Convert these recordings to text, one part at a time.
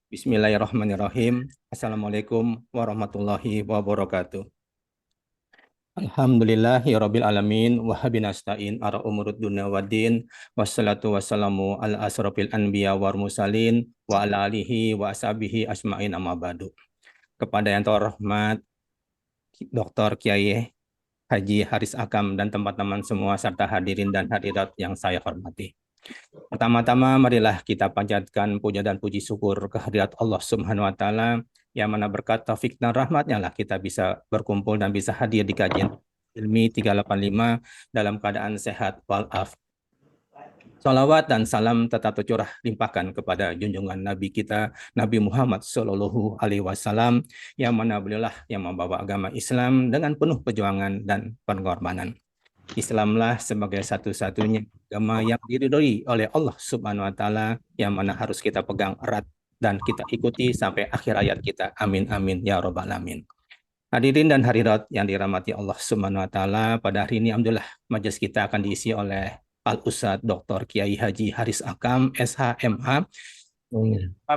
Bismillahirrahmanirrahim. Assalamualaikum warahmatullahi wabarakatuh. Alhamdulillahirabbil alamin wa habinasta'in ara umurud dunya waddin wassalatu wassalamu ala asrofil anbiya war mursalin wa ala alihi wa ashabihi asma'in amma ba'du. Kepada yang terhormat Dr. Kiai Haji Haris Akam dan teman-teman semua serta hadirin dan hadirat yang saya hormati. Pertama-tama marilah kita panjatkan puja dan puji syukur kehadirat Allah Subhanahu wa taala yang mana berkat taufik dan rahmatnya lah kita bisa berkumpul dan bisa hadir di kajian ilmi 385 dalam keadaan sehat walafiat. Salawat dan salam tetap tercurah limpahkan kepada junjungan Nabi kita, Nabi Muhammad Shallallahu Alaihi Wasallam, yang mana beliaulah yang membawa agama Islam dengan penuh perjuangan dan pengorbanan. Islamlah sebagai satu-satunya agama yang diridhoi oleh Allah Subhanahu wa taala yang mana harus kita pegang erat dan kita ikuti sampai akhir hayat kita. Amin amin ya rabbal alamin. Hadirin dan hadirat yang dirahmati Allah Subhanahu wa taala, pada hari ini alhamdulillah majelis kita akan diisi oleh Al Ustadz Dr. Kiai Haji Haris Akam SHMA.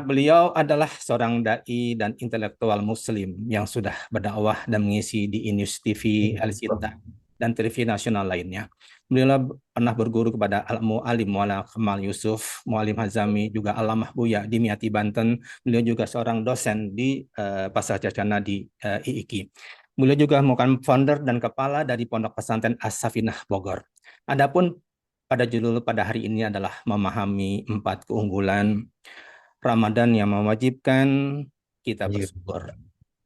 Beliau adalah seorang dai dan intelektual muslim yang sudah berdakwah dan mengisi di Inus TV, Al Sinta, dan TV nasional lainnya. Beliau pernah berguru kepada Al-Mu'alim Mu'ala Kemal Yusuf, Mu'alim Hazami, juga Alamah Buya di Miati, Banten. Beliau juga seorang dosen di Pasar Cacana di IIKI. Beliau juga merupakan founder dan kepala dari Pondok Pesantren As-Safinah Bogor. Adapun pada judul pada hari ini adalah memahami 4 keunggulan Ramadan yang mewajibkan kita bersyukur.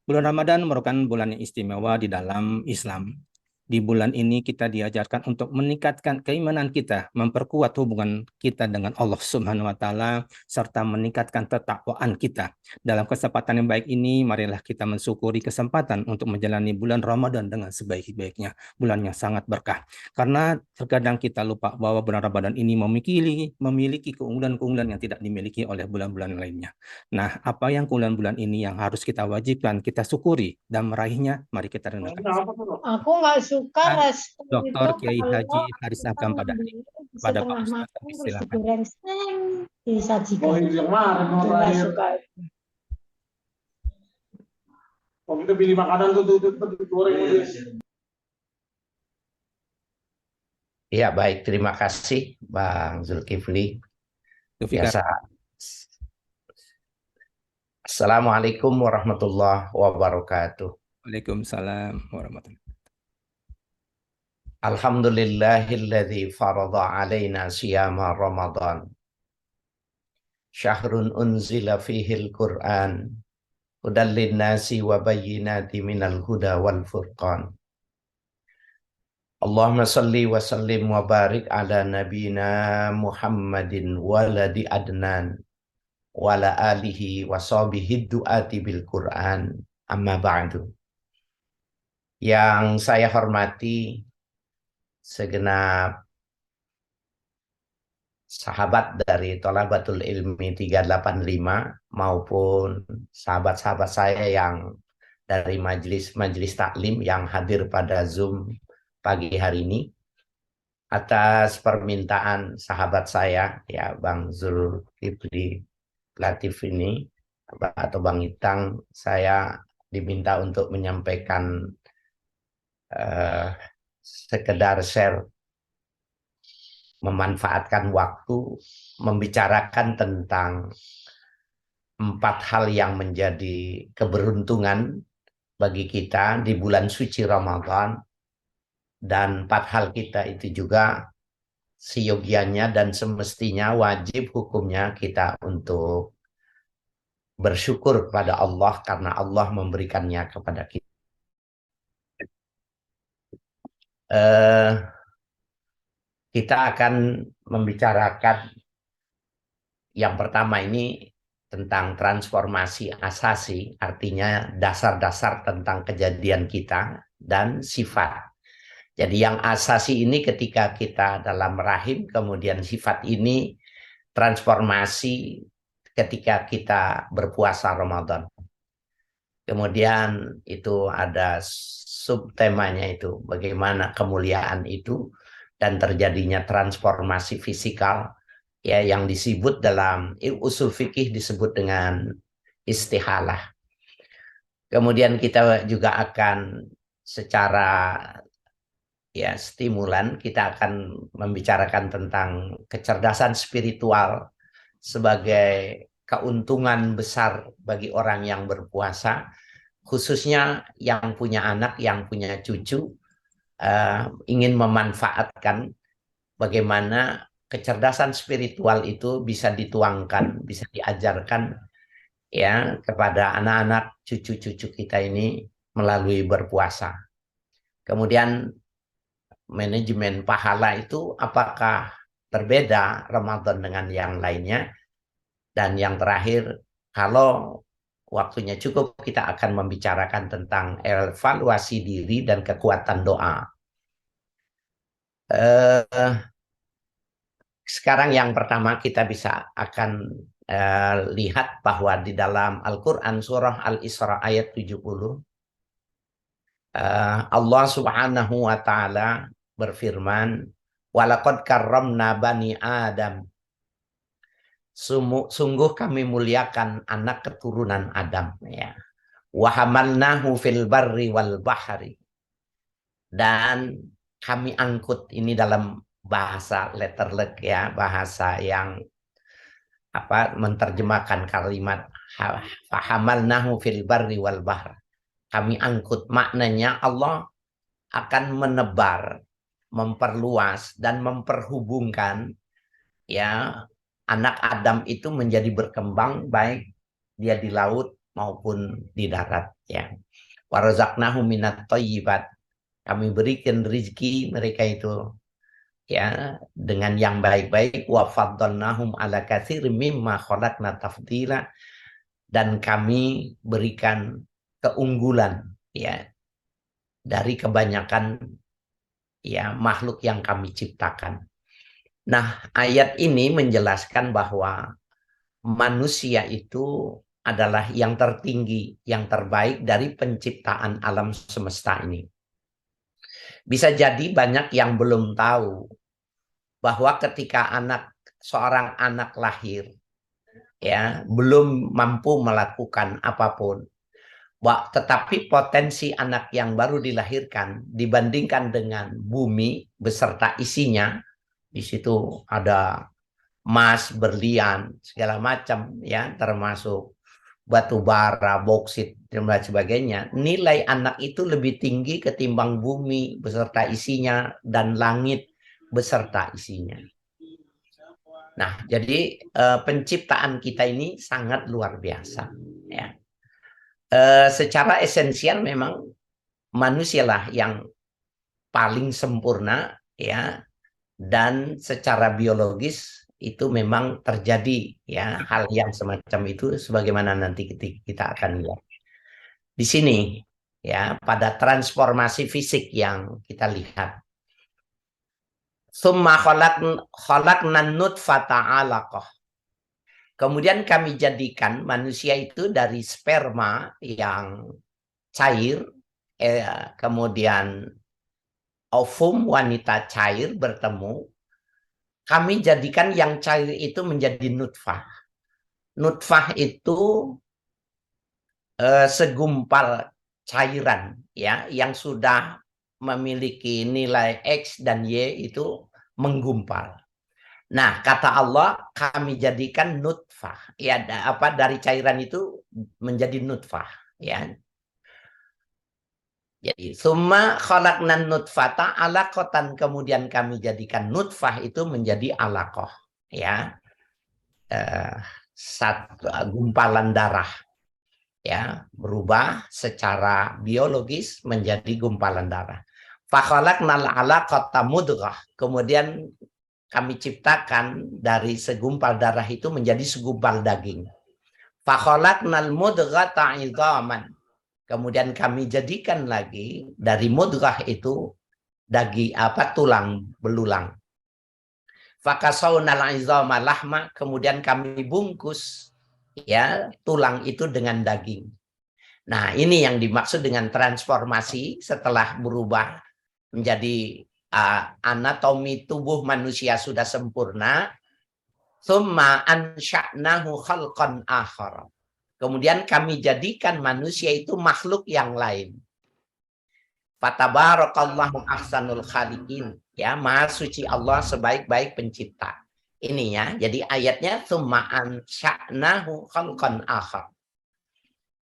Bulan Ramadan merupakan bulan yang istimewa di dalam Islam. Di bulan ini kita diajarkan untuk meningkatkan keimanan kita, memperkuat hubungan kita dengan Allah Subhanahu wa taala serta meningkatkan ketakwaan kita. Dalam kesempatan yang baik ini, marilah kita mensyukuri kesempatan untuk menjalani bulan Ramadan dengan sebaik-baiknya, bulan yang sangat berkah. Karena terkadang kita lupa bahwa bulan Ramadan ini memiliki keunggulan-keunggulan yang tidak dimiliki oleh bulan-bulan lainnya. Nah, apa yang keunggulan bulan ini yang harus kita wajibkan, kita syukuri dan meraihnya, mari kita renungkan. Aku nggak suka resto itu Dr. Kiai kalau Haji Haris Akam pada Pak setengah Ustadz, matang terus silakan. digoreng seng disajikan. Itu nggak suka. Oh, kita pilih makanan tuh goreng. Iya, baik. Terima kasih, Bang Zulkifli. Biasa. Assalamualaikum warahmatullahi wabarakatuh. Waalaikumsalam warahmatullahi wabarakatuh. Alhamdulillahilladzi farada alaina siyama Ramadan. Syahrun unzila fihil Qur'an. Hudal linnasi wa bayyinati minal huda wal furqan. Allahumma salli wa sallim wa barik ala nabina Muhammadin waladi Adnan wa ala alihi wa sahbihi du'ati bil Qur'an, amma ba'du. Yang saya hormati segenap sahabat dari Thalabatul Ilmi 385 maupun sahabat-sahabat saya yang dari majelis taklim yang hadir pada Zoom pagi hari ini, atas permintaan sahabat saya ya Bang Zulkifli Latif ini atau Bang Itang, saya diminta untuk menyampaikan sekedar share, memanfaatkan waktu membicarakan tentang 4 hal yang menjadi keberuntungan bagi kita di bulan suci Ramadan. Dan 4 hal kita itu juga seyogianya dan semestinya wajib hukumnya kita untuk bersyukur kepada Allah karena Allah memberikannya kepada kita. Kita akan membicarakan yang pertama ini tentang transformasi asasi, artinya dasar-dasar tentang kejadian kita dan sifat. Jadi yang asasi ini ketika kita dalam rahim, kemudian sifat ini transformasi ketika kita berpuasa Ramadan. Kemudian itu ada subtemanya itu, bagaimana kemuliaan itu dan terjadinya transformasi fisikal ya yang disebut dalam usul fikih disebut dengan istihalah. Kemudian kita juga akan secara stimulan, kita akan membicarakan tentang kecerdasan spiritual sebagai keuntungan besar bagi orang yang berpuasa, khususnya yang punya anak, yang punya cucu, ingin memanfaatkan bagaimana kecerdasan spiritual itu bisa dituangkan, bisa diajarkan kepada anak-anak, cucu-cucu kita ini melalui berpuasa. Kemudian manajemen pahala itu apakah berbeda Ramadan dengan yang lainnya? Dan yang terakhir, kalau waktunya cukup, kita akan membicarakan tentang evaluasi diri dan kekuatan doa. Sekarang yang pertama kita akan lihat bahwa di dalam Al-Quran surah Al-Isra ayat 70, Allah Subhanahu wa Ta'ala berfirman, "Walaqad karramna bani Adam." Sungguh kami muliakan anak keturunan Adam, ya. Wa hamalnahu fil barri wal bahri. Dan kami angkut, ini dalam bahasa letterlek, ya, bahasa yang menerjemahkan kalimat fahamalnahu fil barri wal bahr. Kami angkut, maknanya Allah akan menebar, memperluas dan memperhubungkan anak Adam itu menjadi berkembang, baik dia di laut maupun di darat, ya. Warazaqnahum minat thayyibat. Kami berikan rezeki mereka itu dengan yang baik-baik. Wa faddalnahum ala katsirin mimma khalaqna tafdila. Dan kami berikan keunggulan dari kebanyakan makhluk yang kami ciptakan. Nah, ayat ini menjelaskan bahwa manusia itu adalah yang tertinggi, yang terbaik dari penciptaan alam semesta ini. Bisa jadi banyak yang belum tahu bahwa ketika seorang anak lahir, belum mampu melakukan apapun, tetapi potensi anak yang baru dilahirkan dibandingkan dengan bumi beserta isinya, di situ ada emas, berlian, segala macam, termasuk batu bara, boksit, dan sebagainya. Nilai anak itu lebih tinggi ketimbang bumi beserta isinya dan langit beserta isinya. Nah, jadi penciptaan kita ini sangat luar biasa, ya. Secara esensial memang manusialah yang paling sempurna, dan secara biologis itu memang terjadi hal yang semacam itu, sebagaimana nanti kita akan lihat di sini, pada transformasi fisik yang kita lihat. Tsumma khalaqnan nutfata 'alaqah. Kemudian kami jadikan manusia itu dari sperma yang cair, kemudian ovum wanita cair bertemu. Kami jadikan yang cair itu menjadi nutfah. Nutfah itu segumpal cairan, yang sudah memiliki nilai X dan Y itu menggumpal. Nah, kata Allah, kami jadikan nutfah, dari cairan itu menjadi nutfah, Jadi, summa khalaqnan nutfata 'alaqatan, kemudian kami jadikan nutfah itu menjadi 'alaqah, satu gumpalan darah, berubah secara biologis menjadi gumpalan darah. Fa khalaqnal 'alaqata mudghah, kemudian kami ciptakan dari segumpal darah itu menjadi segumpal daging. Fa khalaqnal mudghata 'idhaman, kemudian kami jadikan lagi dari mudghah itu daging tulang belulang. Fakasawnal 'idhama lahma, kemudian kami bungkus tulang itu dengan daging. Nah, ini yang dimaksud dengan transformasi setelah berubah menjadi anatomi tubuh manusia sudah sempurna. Tsumma ansha'nahu khalqan akhar. Kemudian kami jadikan manusia itu makhluk yang lain. Fatabarakallahu ahsanul khaliqin. Ya, maha suci Allah sebaik-baik pencipta. Ini ya, jadi ayatnya tsumma ansha'nahu khalqan akhar.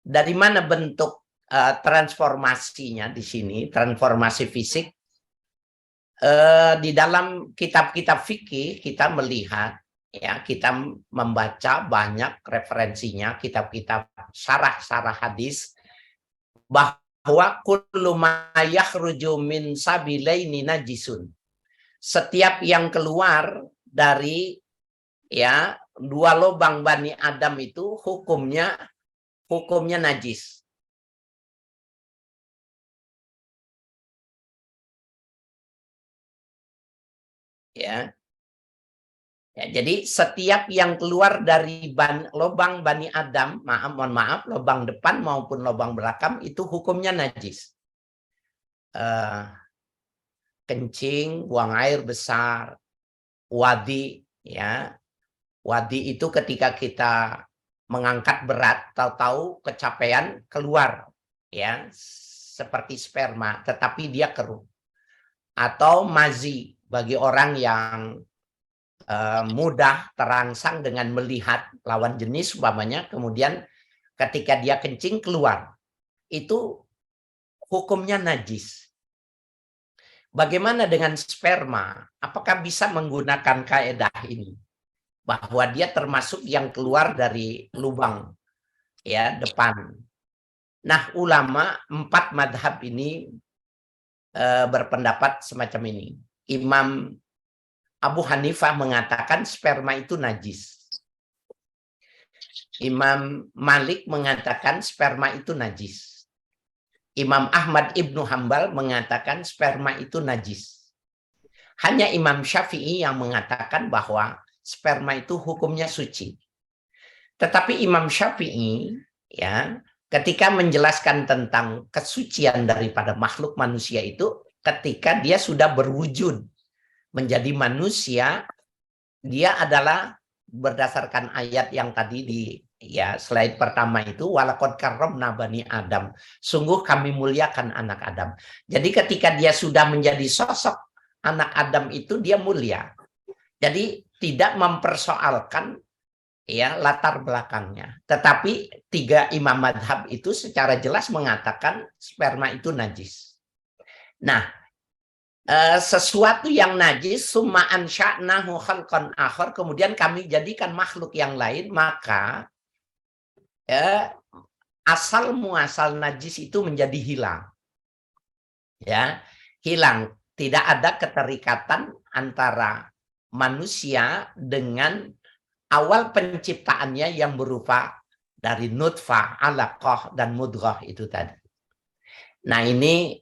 Dari mana bentuk transformasinya di sini, transformasi fisik? Di dalam kitab-kitab fikih kita melihat, ya, kita membaca banyak referensinya, kitab-kitab syarah hadis, bahwa kullu ma yakhruju min sabilaini najisun. Setiap yang keluar dari, ya, dua lubang Bani Adam itu hukumnya najis. Ya. Ya, jadi setiap yang keluar dari lubang Bani Adam, mohon maaf, lubang depan maupun lubang belakang itu hukumnya najis. Kencing, buang air besar, wadi, ya. Wadi itu ketika kita mengangkat berat, tahu-tahu kecapean keluar, ya, seperti sperma, tetapi dia keruh. Atau mazi bagi orang yang mudah terangsang dengan melihat lawan jenis umpamanya, kemudian ketika dia kencing keluar, itu hukumnya najis. Bagaimana dengan sperma? Apakah bisa menggunakan kaedah ini bahwa dia termasuk yang keluar dari lubang, ya, depan? Nah, ulama 4 madhab ini berpendapat semacam ini. Imam Abu Hanifah mengatakan sperma itu najis. Imam Malik mengatakan sperma itu najis. Imam Ahmad Ibnu Hambal mengatakan sperma itu najis. Hanya Imam Syafi'i yang mengatakan bahwa sperma itu hukumnya suci. Tetapi Imam Syafi'i, ya, ketika menjelaskan tentang kesucian daripada makhluk manusia itu, ketika dia sudah berwujud menjadi manusia, dia adalah berdasarkan ayat yang tadi di, ya, slide pertama itu, walaqad karramna bani Adam, sungguh kami muliakan anak Adam. Jadi ketika dia sudah menjadi sosok anak Adam itu, dia mulia. Jadi tidak mempersoalkan, ya, latar belakangnya. Tetapi 3 imam madhab itu secara jelas mengatakan sperma itu najis. Nah, sesuatu yang najis, summa ansha'nahu khalqan akhar, kemudian kami jadikan makhluk yang lain, maka asal muasal najis itu menjadi hilang. Ya, hilang. Tidak ada keterikatan antara manusia dengan awal penciptaannya yang berupa dari nutfah, alaqah, dan mudghah itu tadi. Nah, ini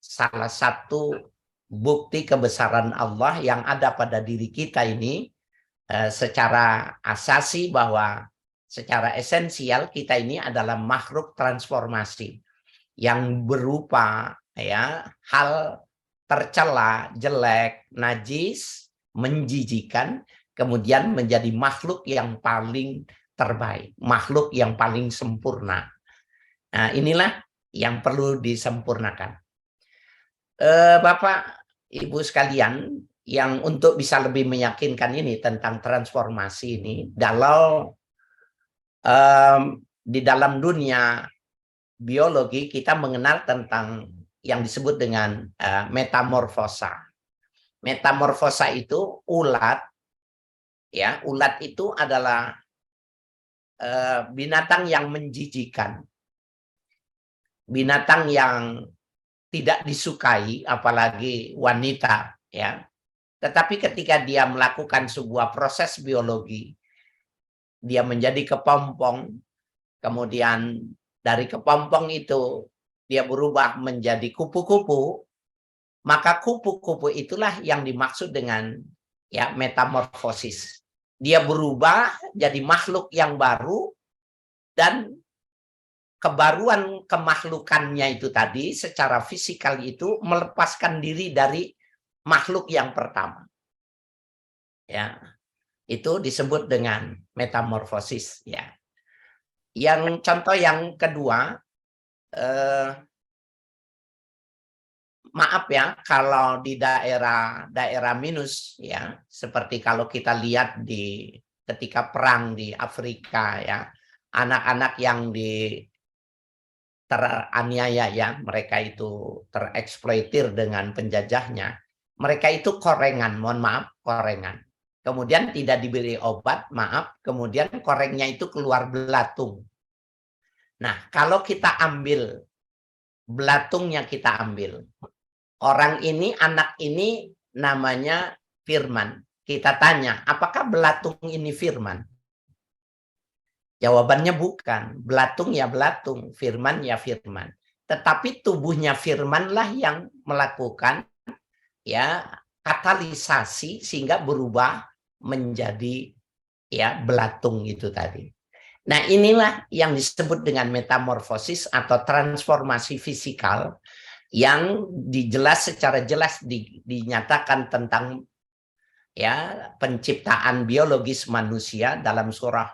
salah satu bukti kebesaran Allah yang ada pada diri kita ini, secara asasi bahwa secara esensial kita ini adalah makhluk transformasi yang berupa, ya, hal tercela, jelek, najis, menjijikan, kemudian menjadi makhluk yang paling terbaik, makhluk yang paling sempurna. Nah, inilah yang perlu disempurnakan. Bapak, Ibu sekalian, yang untuk bisa lebih meyakinkan ini tentang transformasi ini, di dalam dunia biologi kita mengenal tentang yang disebut dengan metamorfosa. Metamorfosa itu ulat, ya, ulat itu adalah binatang yang menjijikan, binatang yang tidak disukai, apalagi wanita, ya. Tetapi ketika dia melakukan sebuah proses biologi, dia menjadi kepompong, kemudian dari kepompong itu dia berubah menjadi kupu-kupu, maka kupu-kupu itulah yang dimaksud dengan, ya, metamorfosis. Dia berubah jadi makhluk yang baru, dan kebaruan kemakhlukannya itu tadi secara fisikal itu melepaskan diri dari makhluk yang pertama. Ya, itu disebut dengan metamorfosis, ya. Yang contoh yang kedua, maaf ya kalau di daerah minus ya, seperti kalau kita lihat di ketika perang di Afrika ya, anak-anak yang teraniaya ya, mereka itu tereksploitir dengan penjajahnya. Mereka itu korengan, mohon maaf, korengan. Kemudian tidak diberi obat, maaf, kemudian korengnya itu keluar belatung. Nah, kalau kita ambil belatungnya, kita ambil. Orang ini, anak ini namanya Firman. Kita tanya, apakah belatung ini Firman? Jawabannya bukan. Belatung ya belatung, Firman ya Firman. Tetapi tubuhnya Firman lah yang melakukan ya katalisasi sehingga berubah menjadi ya belatung itu tadi. Nah, inilah yang disebut dengan metamorfosis atau transformasi fisikal yang secara jelas dinyatakan tentang ya penciptaan biologis manusia dalam surah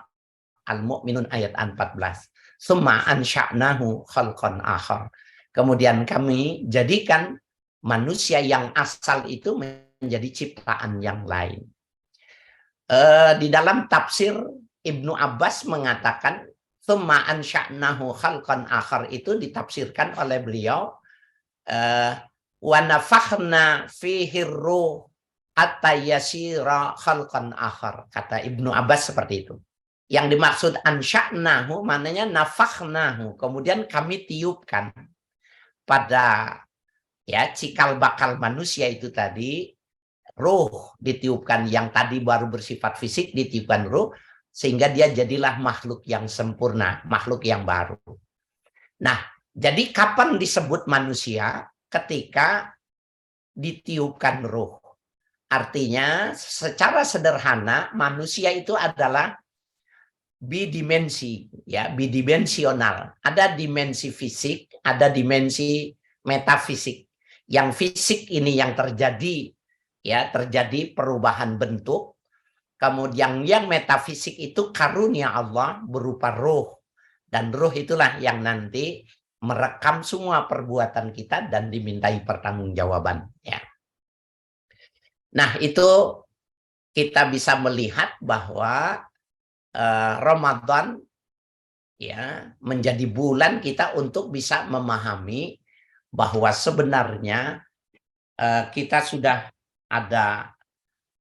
Al-Mu'minun ayat 14. Summa ansha'nahu khalqan akhar. Kemudian kami jadikan manusia yang asal itu menjadi ciptaan yang lain. Di dalam tafsir Ibnu Abbas mengatakan summa ansha'nahu khalqan akhar itu ditafsirkan oleh beliau wa nafakhna fihi ruh hatta yasira khalqan akhar. Kata Ibnu Abbas seperti itu. Yang dimaksud ansya'nahu maknanya nafakhnahu, kemudian kami tiupkan pada ya cikal bakal manusia itu tadi, ruh ditiupkan, yang tadi baru bersifat fisik ditiupkan ruh, sehingga dia jadilah makhluk yang sempurna, makhluk yang baru. Nah, jadi kapan disebut manusia? Ketika ditiupkan ruh. Artinya secara sederhana manusia itu adalah bidimensi, ya, bidimensional. Ada dimensi fisik, ada dimensi metafisik. Yang fisik ini yang terjadi, ya, terjadi perubahan bentuk. Kemudian yang metafisik itu karunia Allah berupa ruh. Dan ruh itulah yang nanti merekam semua perbuatan kita dan dimintai pertanggungjawaban. Ya. Nah, itu kita bisa melihat bahwa Ramadan ya menjadi bulan kita untuk bisa memahami bahwa sebenarnya kita sudah ada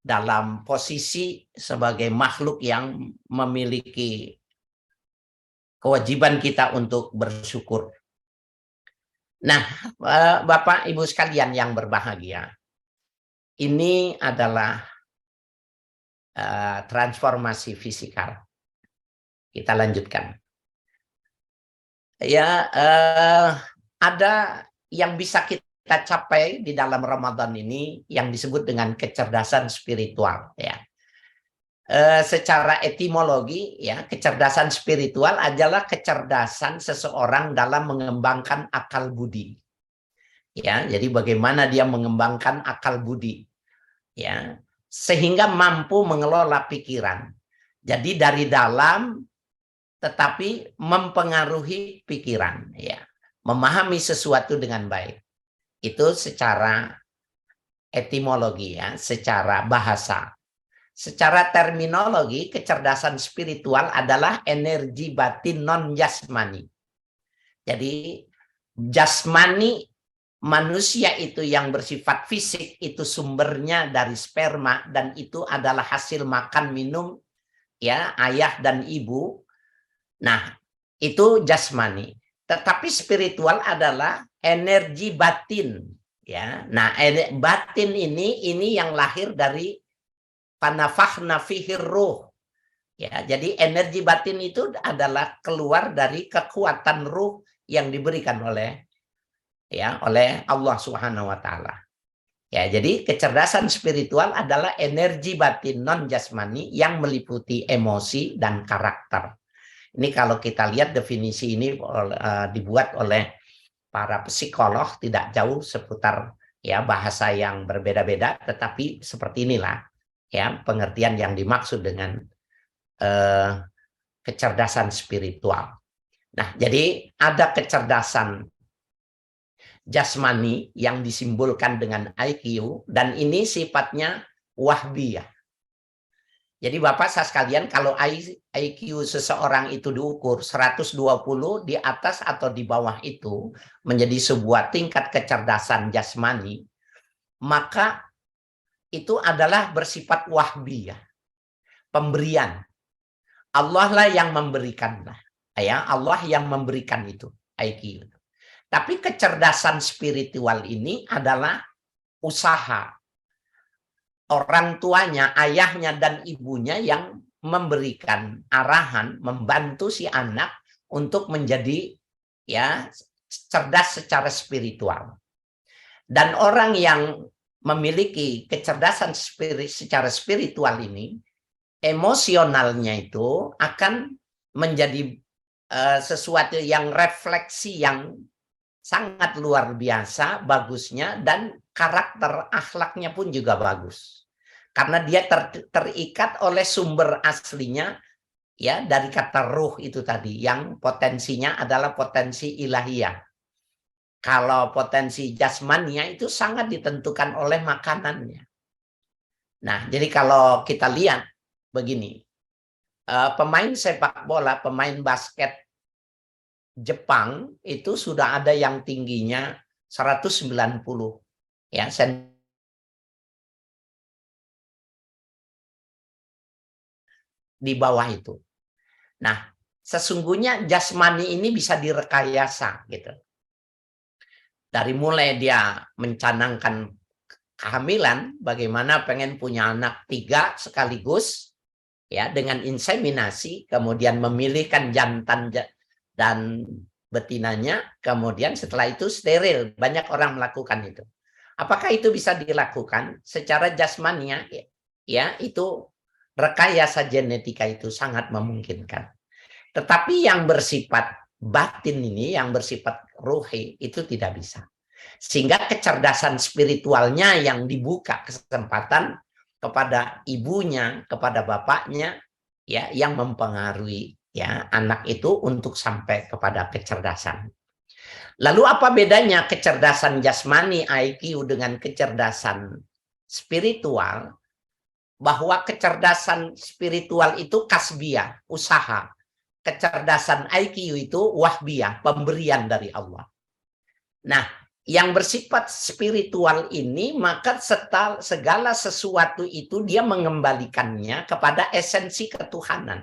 dalam posisi sebagai makhluk yang memiliki kewajiban kita untuk bersyukur. Nah, Bapak Ibu sekalian yang berbahagia, ini adalah transformasi fisikal. Kita lanjutkan. Ya, ada yang bisa kita capai di dalam Ramadan ini yang disebut dengan kecerdasan spiritual. Ya, secara etimologi, ya, kecerdasan spiritual adalah kecerdasan seseorang dalam mengembangkan akal budi. Ya, jadi bagaimana dia mengembangkan akal budi, ya, sehingga mampu mengelola pikiran. Jadi dari dalam tetapi mempengaruhi pikiran, ya, memahami sesuatu dengan baik. Itu secara etimologi, ya, secara bahasa. Secara terminologi, kecerdasan spiritual adalah energi batin non jasmani. Jadi jasmani manusia itu yang bersifat fisik itu sumbernya dari sperma dan itu adalah hasil makan minum, ya, ayah dan ibu. Nah, itu jasmani. Tetapi spiritual adalah energi batin, ya. Nah, batin ini yang lahir dari panafakhna fihi ruh. Ya, jadi energi batin itu adalah keluar dari kekuatan ruh yang diberikan oleh Allah Subhanahu wa taala. Ya, jadi kecerdasan spiritual adalah energi batin non jasmani yang meliputi emosi dan karakter. Ini kalau kita lihat definisi ini dibuat oleh para psikolog, tidak jauh seputar ya bahasa yang berbeda-beda, tetapi seperti inilah ya pengertian yang dimaksud dengan kecerdasan spiritual. Nah, jadi ada kecerdasan jasmani yang disimbolkan dengan IQ, dan ini sifatnya wahbiyah. Jadi Bapak saya sekalian, kalau IQ seseorang itu diukur 120 di atas atau di bawah itu menjadi sebuah tingkat kecerdasan jasmani, maka itu adalah bersifat wahbiyah, pemberian. Allah lah yang memberikan, ya, Allah yang memberikan itu IQ. Tapi kecerdasan spiritual ini adalah usaha orang tuanya, ayahnya dan ibunya yang memberikan arahan, membantu si anak untuk menjadi ya cerdas secara spiritual. Dan orang yang memiliki kecerdasan secara spiritual ini, emosionalnya itu akan menjadi sesuatu yang refleksi yang sangat luar biasa bagusnya, dan karakter akhlaknya pun juga bagus. Karena dia terikat oleh sumber aslinya ya dari kata ruh itu tadi, yang potensinya adalah potensi ilahiyah. Kalau potensi jasmania itu sangat ditentukan oleh makanannya. Nah, jadi kalau kita lihat begini, pemain sepak bola, pemain basket Jepang itu sudah ada yang tingginya 190 ya di bawah itu. Nah, sesungguhnya jasmani ini bisa direkayasa gitu. Dari mulai dia mencanangkan kehamilan, bagaimana pengen punya anak 3 sekaligus ya dengan inseminasi, kemudian memilihkan jantan dan betinanya, kemudian setelah itu steril. Banyak orang melakukan itu. Apakah itu bisa dilakukan secara jasmania? Ya, itu rekayasa genetika itu sangat memungkinkan. Tetapi yang bersifat batin ini, yang bersifat ruhi, itu tidak bisa. Sehingga kecerdasan spiritualnya yang dibuka kesempatan kepada ibunya, kepada bapaknya, ya, yang mempengaruhi ya anak itu untuk sampai kepada kecerdasan. Lalu apa bedanya kecerdasan jasmani IQ dengan kecerdasan spiritual? Bahwa kecerdasan spiritual itu kasbiyah, usaha. Kecerdasan IQ itu wahbiyah, pemberian dari Allah. Nah, yang bersifat spiritual ini, maka segala sesuatu itu dia mengembalikannya kepada esensi ketuhanan.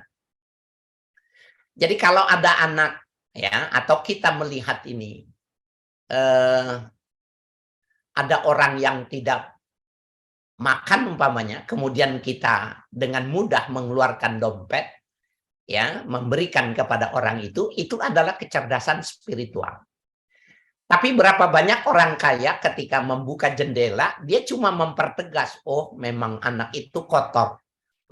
Jadi kalau ada anak ya, atau kita melihat ini ada orang yang tidak makan umpamanya, kemudian kita dengan mudah mengeluarkan dompet ya, memberikan kepada orang itu adalah kecerdasan spiritual. Tapi berapa banyak orang kaya ketika membuka jendela, dia cuma mempertegas, oh memang anak itu kotor,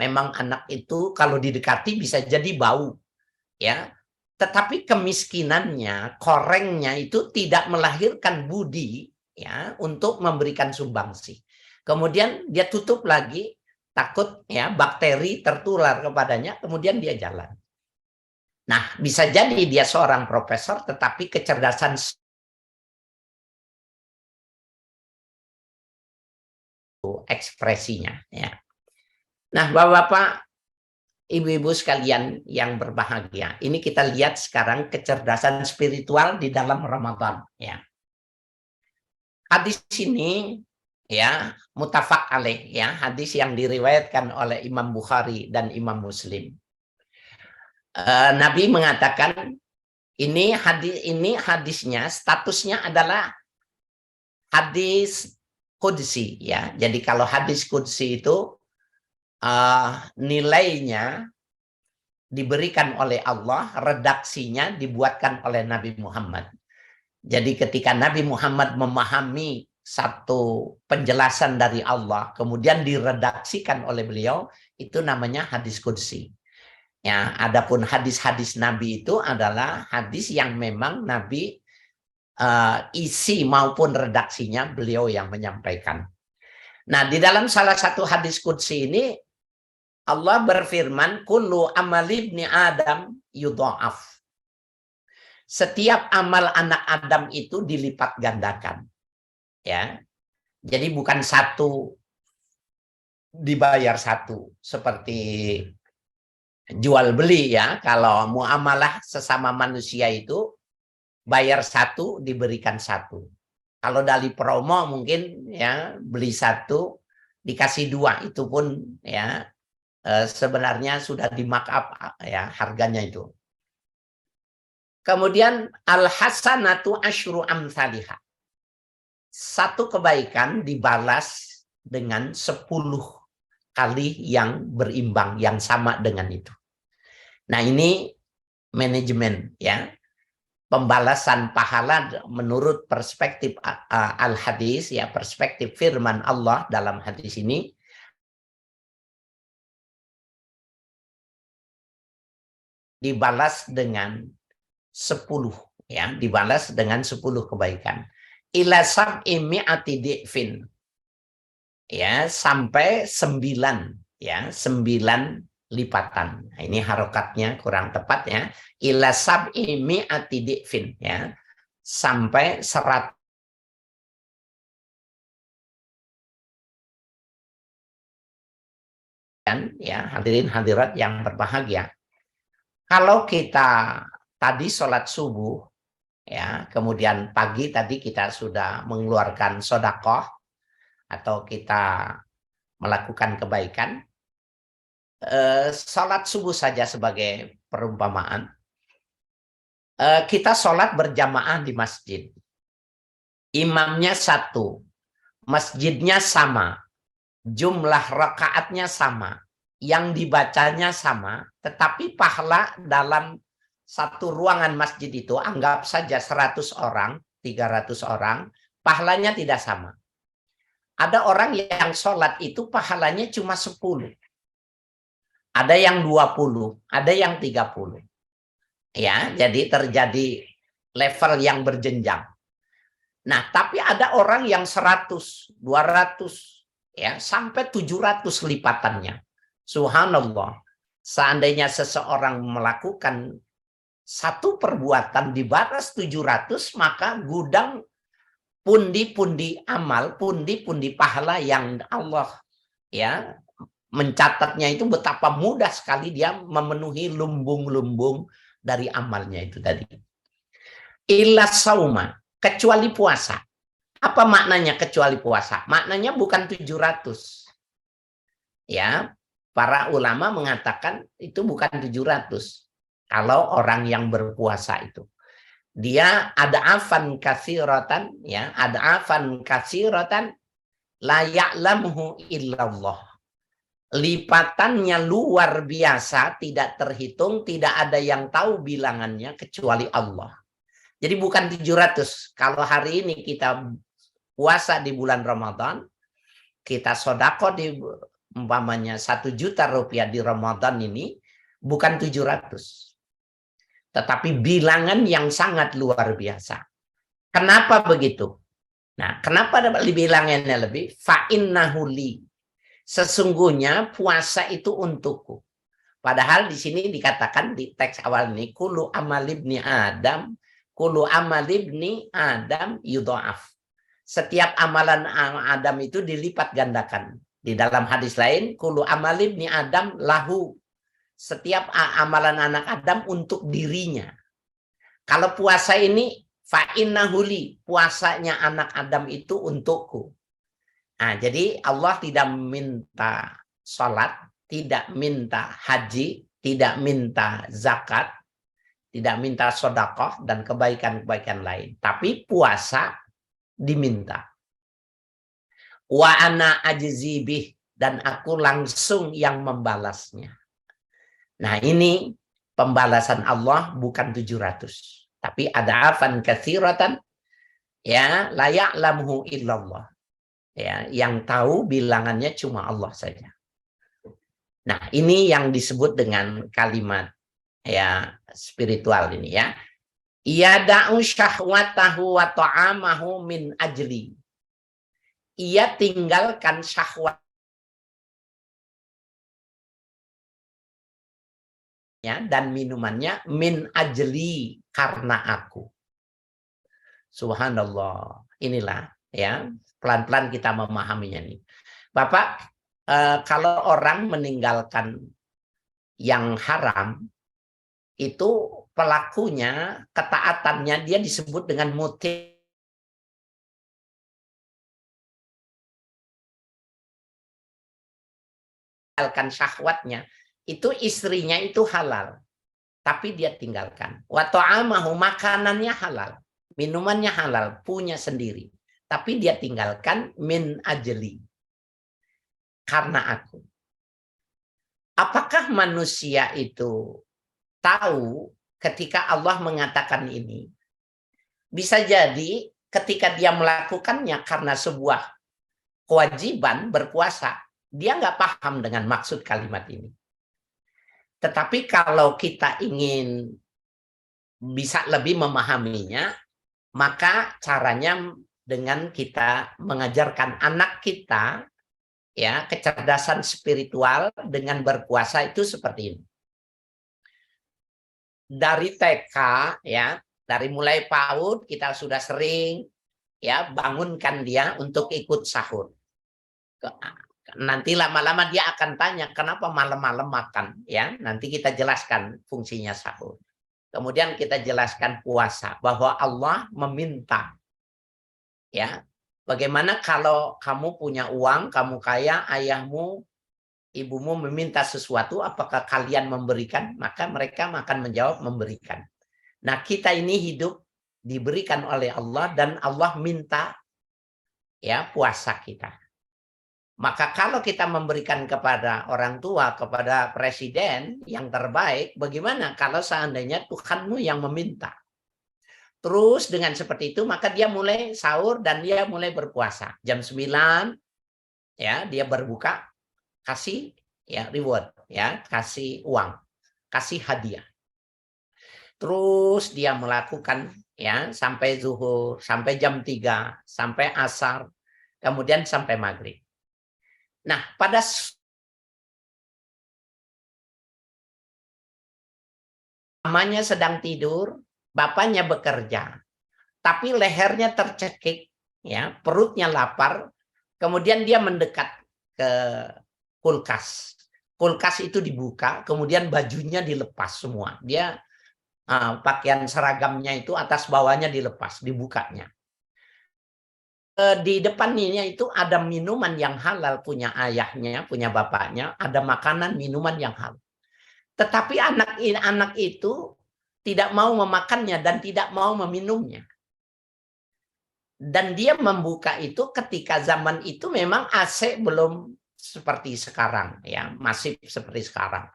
memang anak itu kalau didekati bisa jadi bau. Ya, tetapi kemiskinannya, korengnya itu tidak melahirkan budi ya untuk memberikan sumbangsi. Kemudian dia tutup lagi, takut ya bakteri tertular kepadanya, kemudian dia jalan. Nah, bisa jadi dia seorang profesor, tetapi kecerdasan ekspresinya ya. Nah, Bapak-bapak, Ibu-ibu sekalian yang berbahagia, ini kita lihat sekarang kecerdasan spiritual di dalam Ramadan ya. Hadis ini ya muttafaq alaih ya, hadis yang diriwayatkan oleh Imam Bukhari dan Imam Muslim. Nabi mengatakan ini hadisnya statusnya adalah hadis qudsi ya. Jadi kalau hadis qudsi itu nilainya diberikan oleh Allah, redaksinya dibuatkan oleh Nabi Muhammad. Jadi ketika Nabi Muhammad memahami satu penjelasan dari Allah, kemudian diredaksikan oleh beliau, itu namanya hadis qudsi. Ya, adapun hadis-hadis Nabi itu adalah hadis yang memang Nabi isi maupun redaksinya beliau yang menyampaikan. Nah, di dalam salah satu hadis qudsi ini Allah berfirman, kullu amal ibni Adam yudha'af. Setiap amal anak Adam itu dilipat gandakan. Ya. Jadi bukan satu dibayar satu seperti jual beli ya. Kalau muamalah sesama manusia itu bayar satu diberikan satu. Kalau dari promo mungkin ya beli satu dikasih dua, itu pun ya sebenarnya sudah di markup ya harganya itu. Kemudian al-hasanatu asyru amsalihha. Satu kebaikan dibalas dengan 10 kali yang berimbang, yang sama dengan itu. Nah, ini manajemen ya. Pembalasan pahala menurut perspektif al-hadis ya, perspektif firman Allah dalam hadis ini dibalas dengan 10 ya, dibalas dengan 10 kebaikan. Ila sab'i mi'ati di'fin. Ya, sampai 9 ya, 9 lipatan. Nah, ini harokatnya kurang tepat ya. Ila sab'i mi'ati di'fin ya. Sampai 100 ya, hadirin hadirat yang berbahagia. Kalau kita tadi sholat subuh ya, kemudian pagi tadi kita sudah mengeluarkan sodakoh atau kita melakukan kebaikan, sholat subuh saja sebagai perumpamaan. Kita sholat berjamaah di masjid. Imamnya satu, masjidnya sama, jumlah rakaatnya sama, yang dibacanya sama, tetapi pahala dalam satu ruangan masjid itu, anggap saja 100 orang, 300 orang, pahalanya tidak sama. Ada orang yang sholat itu pahalanya cuma 10. Ada yang 20, ada yang 30. Ya, jadi terjadi level yang berjenjang. Nah, tapi ada orang yang 100, 200, ya, sampai 700 lipatannya. Subhanallah. Seandainya seseorang melakukan satu perbuatan dibalas 700, maka gudang pundi-pundi amal, pundi-pundi pahala yang Allah ya mencatatnya itu betapa mudah sekali dia memenuhi lumbung-lumbung dari amalnya itu tadi. Illa sauma, kecuali puasa. Apa maknanya kecuali puasa? Maknanya bukan 700. Ya, para ulama mengatakan itu bukan 700. Kalau orang yang berpuasa itu. Dia ada afan katsiratan ya, ada afan katsiratan la ya'lamuhu illallah. Lipatannya luar biasa, tidak terhitung, tidak ada yang tahu bilangannya kecuali Allah. Jadi bukan 700. Kalau hari ini kita puasa di bulan Ramadan, kita sodako di umpamanya 1 juta rupiah di Ramadan ini, bukan 700. Tetapi bilangan yang sangat luar biasa. Kenapa begitu? Nah, kenapa bilangannya lebih? Fa'innahu li. Sesungguhnya puasa itu untukku. Padahal di sini dikatakan di teks awal ini, kullu amal ibni Adam, kullu amal ibni Adam yudha'af. Setiap amalan Adam itu dilipat gandakan. Di dalam hadis lain, kullu amal ibni Adam lahu. Setiap amalan anak Adam untuk dirinya. Kalau puasa ini fa'innahu li, puasanya anak Adam itu untukku. Nah, jadi Allah tidak minta sholat, tidak minta haji, tidak minta zakat, tidak minta sedekah dan kebaikan-kebaikan lain. Tapi puasa diminta. Wa ana ajzibih, dan aku langsung yang membalasnya. Nah, ini pembalasan Allah bukan 700. Tapi ada afan katsiratan ya la ya'lamuhu illallah. Ya, yang tahu bilangannya cuma Allah saja. Nah, ini yang disebut dengan kalimat ya spiritual ini ya. Yada'u syahwatahu wa ta'amahu min ajli. Ia tinggalkan syahwat dan minumannya min ajli, karena aku. Subhanallah. Inilah ya, pelan-pelan kita memahaminya nih. Bapak, kalau orang meninggalkan yang haram, itu pelakunya, ketaatannya dia disebut dengan muti. Tinggalkan syahwatnya, itu istrinya itu halal, tapi dia tinggalkan. Wa ta'amahu, makanannya halal, minumannya halal, punya sendiri, tapi dia tinggalkan min ajli, karena aku. Apakah manusia itu tahu ketika Allah mengatakan ini? Bisa jadi ketika dia melakukannya karena sebuah kewajiban berpuasa, dia nggak paham dengan maksud kalimat ini. Tetapi kalau kita ingin bisa lebih memahaminya, maka caranya dengan kita mengajarkan anak kita ya kecerdasan spiritual dengan berpuasa itu seperti ini. Dari TK ya, dari mulai PAUD kita sudah sering ya bangunkan dia untuk ikut sahur. Nanti lama-lama dia akan tanya kenapa malam-malam makan ya. Nanti kita jelaskan fungsinya sahur. Kemudian kita jelaskan puasa bahwa Allah meminta ya. Bagaimana kalau kamu punya uang, kamu kaya, ayahmu, ibumu meminta sesuatu, apakah kalian memberikan? Maka mereka akan menjawab memberikan. Nah, kita ini hidup diberikan oleh Allah dan Allah minta ya puasa kita. Maka kalau kita memberikan kepada orang tua, kepada presiden yang terbaik, bagaimana kalau seandainya Tuhanmu yang meminta? Terus dengan seperti itu, maka dia mulai sahur dan dia mulai berpuasa. Jam 9, ya dia berbuka, kasih ya reward, ya kasih uang, kasih hadiah. Terus dia melakukan ya sampai zuhur, sampai jam 3, sampai asar, kemudian sampai maghrib. Nah, pada mamanya sedang tidur, bapaknya bekerja, tapi lehernya tercekik, ya, perutnya lapar, kemudian dia mendekat ke kulkas. Kulkas itu dibuka, kemudian bajunya dilepas semua. Dia pakaian seragamnya itu atas bawahnya dilepas, dibukanya. Di depannya itu ada minuman yang halal punya ayahnya, punya bapaknya, ada makanan minuman yang halal. Tetapi anak itu tidak mau memakannya dan tidak mau meminumnya. Dan dia membuka itu ketika zaman itu memang AC belum seperti sekarang, ya masih seperti sekarang.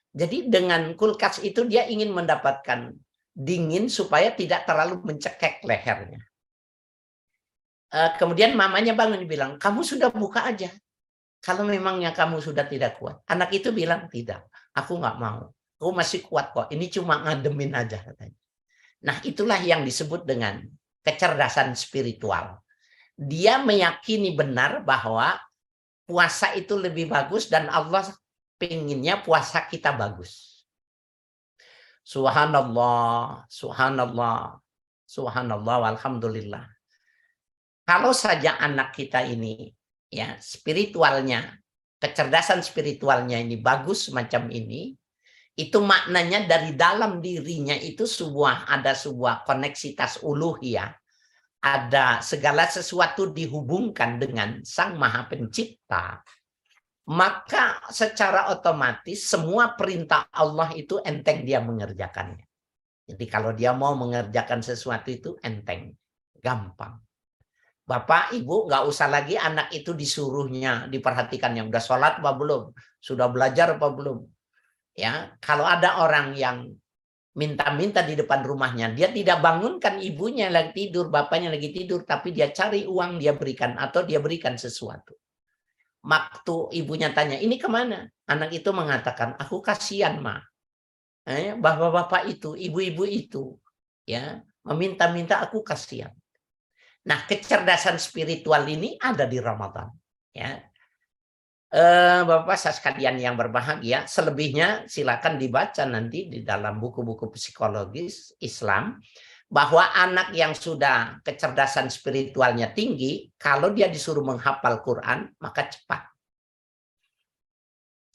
Jadi dengan kulkas itu dia ingin mendapatkan dingin supaya tidak terlalu mencekek lehernya. Kemudian mamanya bangun bilang, kamu sudah buka aja. Kalau memangnya kamu sudah tidak kuat. Anak itu bilang, tidak, aku nggak mau. Aku masih kuat kok, ini cuma ngademin aja. Nah, itulah yang disebut dengan kecerdasan spiritual. Dia meyakini benar bahwa puasa itu lebih bagus dan Allah pengennya puasa kita bagus. Subhanallah, subhanallah, subhanallah, alhamdulillah. Kalau saja anak kita ini, ya spiritualnya, kecerdasan spiritualnya ini bagus semacam ini, itu maknanya dari dalam dirinya itu ada sebuah koneksitas uluhiyah, ada segala sesuatu dihubungkan dengan Sang Maha Pencipta, maka secara otomatis semua perintah Allah itu enteng dia mengerjakannya. Jadi kalau dia mau mengerjakan sesuatu itu enteng, gampang. Bapak, Ibu nggak usah lagi anak itu disuruhnya, diperhatikannya, udah sholat apa belum, sudah belajar apa belum. Ya, kalau ada orang yang minta-minta di depan rumahnya, dia tidak bangunkan ibunya lagi tidur, bapaknya lagi tidur, tapi dia cari uang, dia berikan atau dia berikan sesuatu. Waktu ibunya tanya, ini kemana? Anak itu mengatakan, aku kasihan, Ma. Bapak-bapak itu, ibu-ibu itu, ya meminta-minta, aku kasihan. Nah, kecerdasan spiritual ini ada di Ramadan. Ya. Bapak sekalian yang berbahagia, selebihnya silakan dibaca nanti di dalam buku-buku psikologis Islam, bahwa anak yang sudah kecerdasan spiritualnya tinggi, kalau dia disuruh menghafal Quran, maka cepat.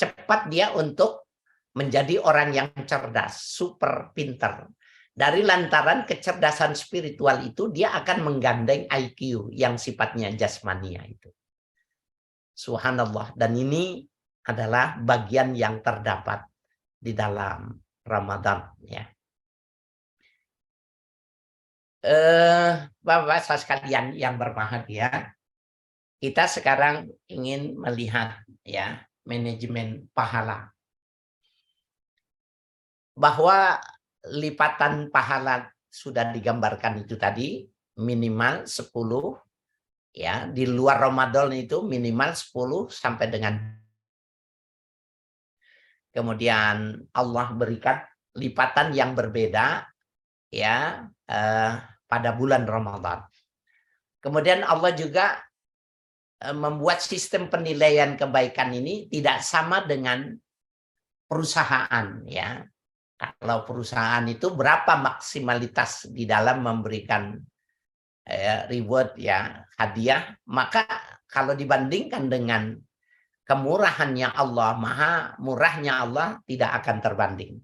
Cepat dia untuk menjadi orang yang cerdas, super pintar. Dari lantaran kecerdasan spiritual itu, dia akan menggandeng IQ yang sifatnya jasmania itu. Subhanallah. Dan ini adalah bagian yang terdapat di dalam Ramadan, ya. Bapak sekalian yang berbahagia, kita sekarang ingin melihat ya manajemen pahala. Bahwa lipatan pahala sudah digambarkan itu tadi minimal 10. Ya, di luar Ramadan itu minimal 10 sampai dengan. Kemudian Allah berikan lipatan yang berbeda ya pada bulan Ramadan. Kemudian Allah juga membuat sistem penilaian kebaikan ini tidak sama dengan perusahaan ya. Kalau perusahaan itu berapa maksimalitas di dalam memberikan reward ya, hadiah, maka kalau dibandingkan dengan kemurahannya Allah, maha murahnya Allah, tidak akan terbanding.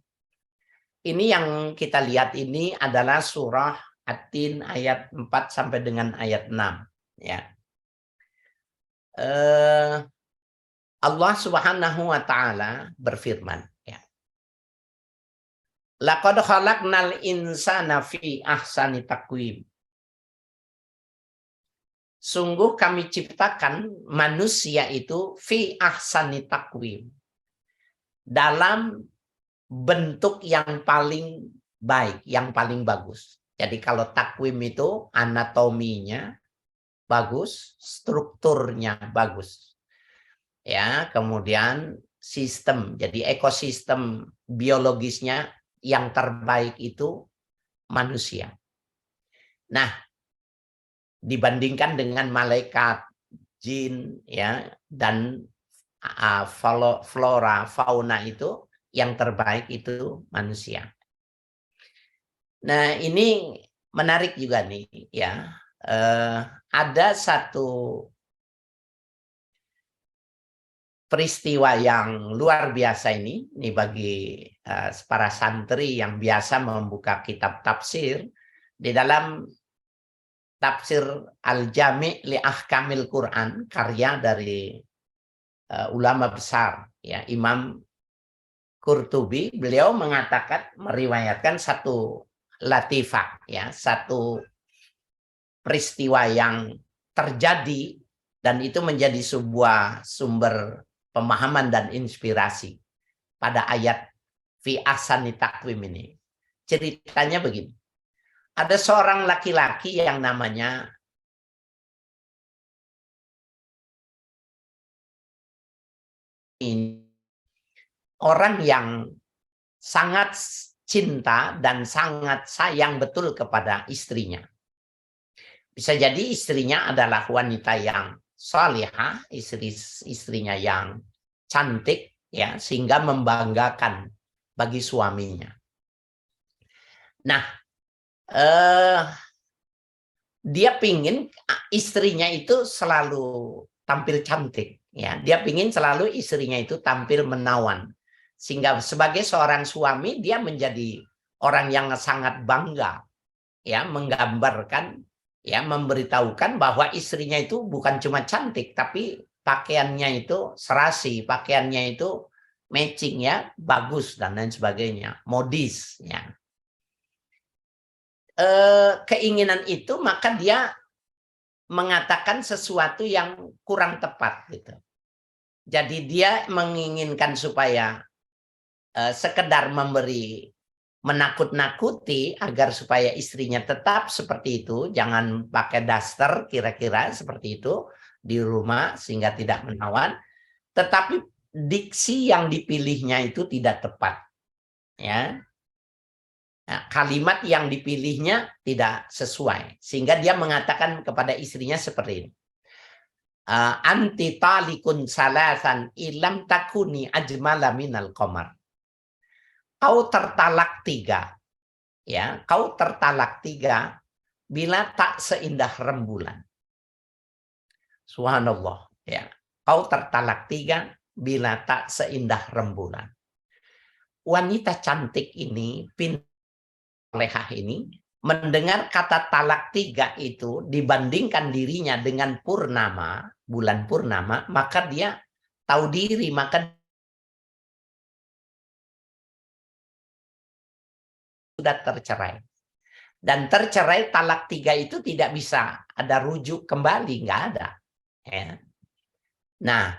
Ini yang kita lihat ini adalah surah At-Tin ayat 4 sampai dengan ayat 6 ya. Allah Subhanahu wa taala berfirman ya. Laqad khalaqnal insana fi ahsani taqwim. Sungguh kami ciptakan manusia itu fi ahsani taqwim, dalam bentuk yang paling baik, yang paling bagus. Jadi kalau takwim itu anatominya bagus, strukturnya bagus. Ya, kemudian sistem, jadi ekosistem biologisnya yang terbaik itu manusia. Nah, dibandingkan dengan malaikat, jin ya, dan flora, fauna itu yang terbaik itu manusia. Nah, ini menarik juga nih ya. Ada satu peristiwa yang luar biasa ini bagi para santri yang biasa membuka kitab tafsir. Di dalam Tafsir Al-Jami' li Ahkamil Quran, karya dari ulama besar ya, Imam Qurtubi, beliau mengatakan, meriwayatkan satu latifah ya, satu peristiwa yang terjadi dan itu menjadi sebuah sumber pemahaman dan inspirasi pada ayat fi ahsani taqwim ini. Ceritanya begini. Ada seorang laki-laki yang namanya orang yang sangat cinta dan sangat sayang betul kepada istrinya. Bisa jadi istrinya adalah wanita yang salihah, istrinya yang cantik ya, sehingga membanggakan bagi suaminya. Nah, dia pingin istrinya itu selalu tampil cantik ya, dia pingin selalu istrinya itu tampil menawan, sehingga sebagai seorang suami dia menjadi orang yang sangat bangga ya, menggambarkan ya, memberitahukan bahwa istrinya itu bukan cuma cantik tapi pakaiannya itu serasi, pakaiannya itu matching ya, bagus dan lain sebagainya, modis ya. Keinginan itu, maka dia mengatakan sesuatu yang kurang tepat gitu. Jadi dia menginginkan supaya sekedar memberi, menakut-nakuti agar supaya istrinya tetap seperti itu, jangan pakai daster kira-kira seperti itu di rumah sehingga tidak menawan, tetapi diksi yang dipilihnya itu tidak tepat ya. Nah, kalimat yang dipilihnya tidak sesuai, sehingga dia mengatakan kepada istrinya seperti ini. anti talikun salasan ilam takuni ajmala minal qamar. Kau tertalak 3, ya, kau tertalak 3 bila tak seindah rembulan. Subhanallah, ya. Kau tertalak 3 bila tak seindah rembulan. Wanita cantik ini, pintar ini, mendengar kata talak 3 itu dibandingkan dirinya dengan purnama, bulan purnama, maka dia tahu diri, maka sudah tercerai. Dan tercerai talak 3 itu tidak bisa ada rujuk kembali, nggak ada. Ya. Nah,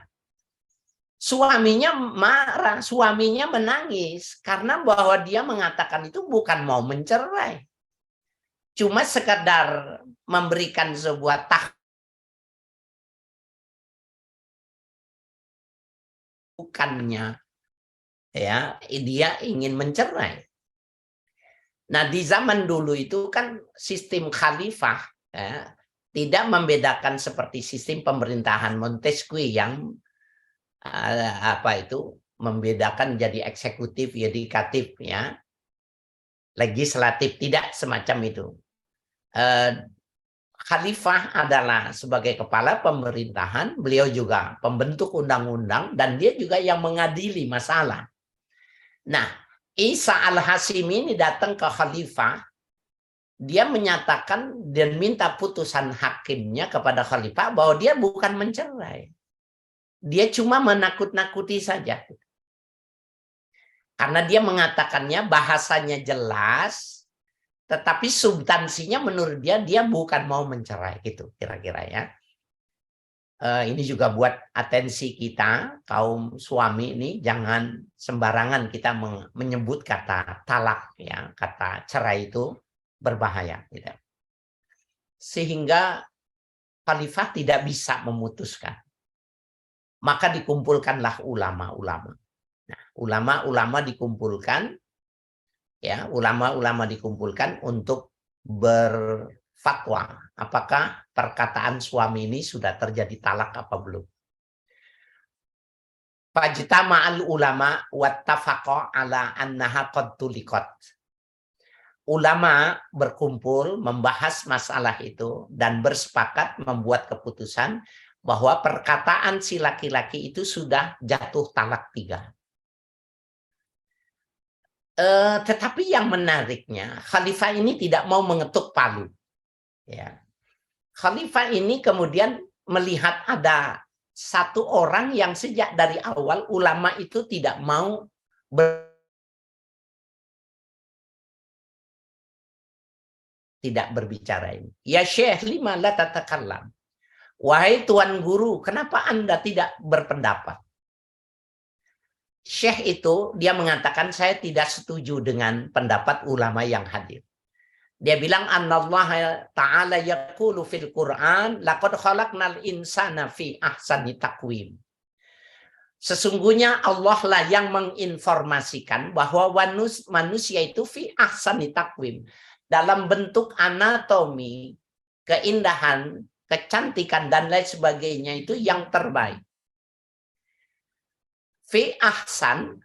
suaminya marah, suaminya menangis karena bahwa dia mengatakan itu bukan mau mencerai. Cuma sekadar memberikan sebuah bukannya, ya, dia ingin mencerai. Nah, di zaman dulu itu kan sistem khalifah, ya, tidak membedakan seperti sistem pemerintahan Montesquieu yang membedakan jadi eksekutif, yudikatif, ya, legislatif, tidak semacam itu. Khalifah adalah sebagai kepala pemerintahan, beliau juga pembentuk undang-undang dan dia juga yang mengadili masalah. Nah, Isa al-Hashimi ini datang ke khalifah, dia menyatakan dan minta putusan hakimnya kepada khalifah bahwa dia bukan mencerai. Dia cuma menakut-nakuti saja. Karena dia mengatakannya bahasanya jelas, tetapi substansinya menurut dia bukan mau mencerai, gitu kira-kira, ya. Ini juga buat atensi kita, kaum suami ini, jangan sembarangan kita menyebut kata talak, ya, kata cerai itu berbahaya, gitu. Sehingga khalifah tidak bisa memutuskan. Maka dikumpulkanlah ulama-ulama. Nah, ulama-ulama dikumpulkan, ya, ulama-ulama dikumpulkan untuk berfatwa apakah perkataan suami ini sudah terjadi talak apa belum. Fajtama'al ulama wattafaqa ala annaha qad tuliqat. Ulama berkumpul membahas masalah itu dan bersepakat membuat keputusan bahwa perkataan si laki-laki itu sudah jatuh talak 3. Tetapi yang menariknya, khalifah ini tidak mau mengetuk palu. Ya. Khalifah ini kemudian melihat ada satu orang yang sejak dari awal ulama itu tidak mau tidak berbicara ini. Ya Syekh, lima la tatakallam. Wahai tuan guru, kenapa Anda tidak berpendapat? Syekh itu dia mengatakan saya tidak setuju dengan pendapat ulama yang hadir. Dia bilang Allah Ta'ala yaqulu fil Qur'an laqad khalaqnal insana fi ahsani taqwim. Sesungguhnya Allah lah yang menginformasikan bahwa manusia itu fi ahsani taqwim, dalam bentuk anatomi, keindahan, kecantikan dan lain sebagainya itu yang terbaik. Fi ahsan,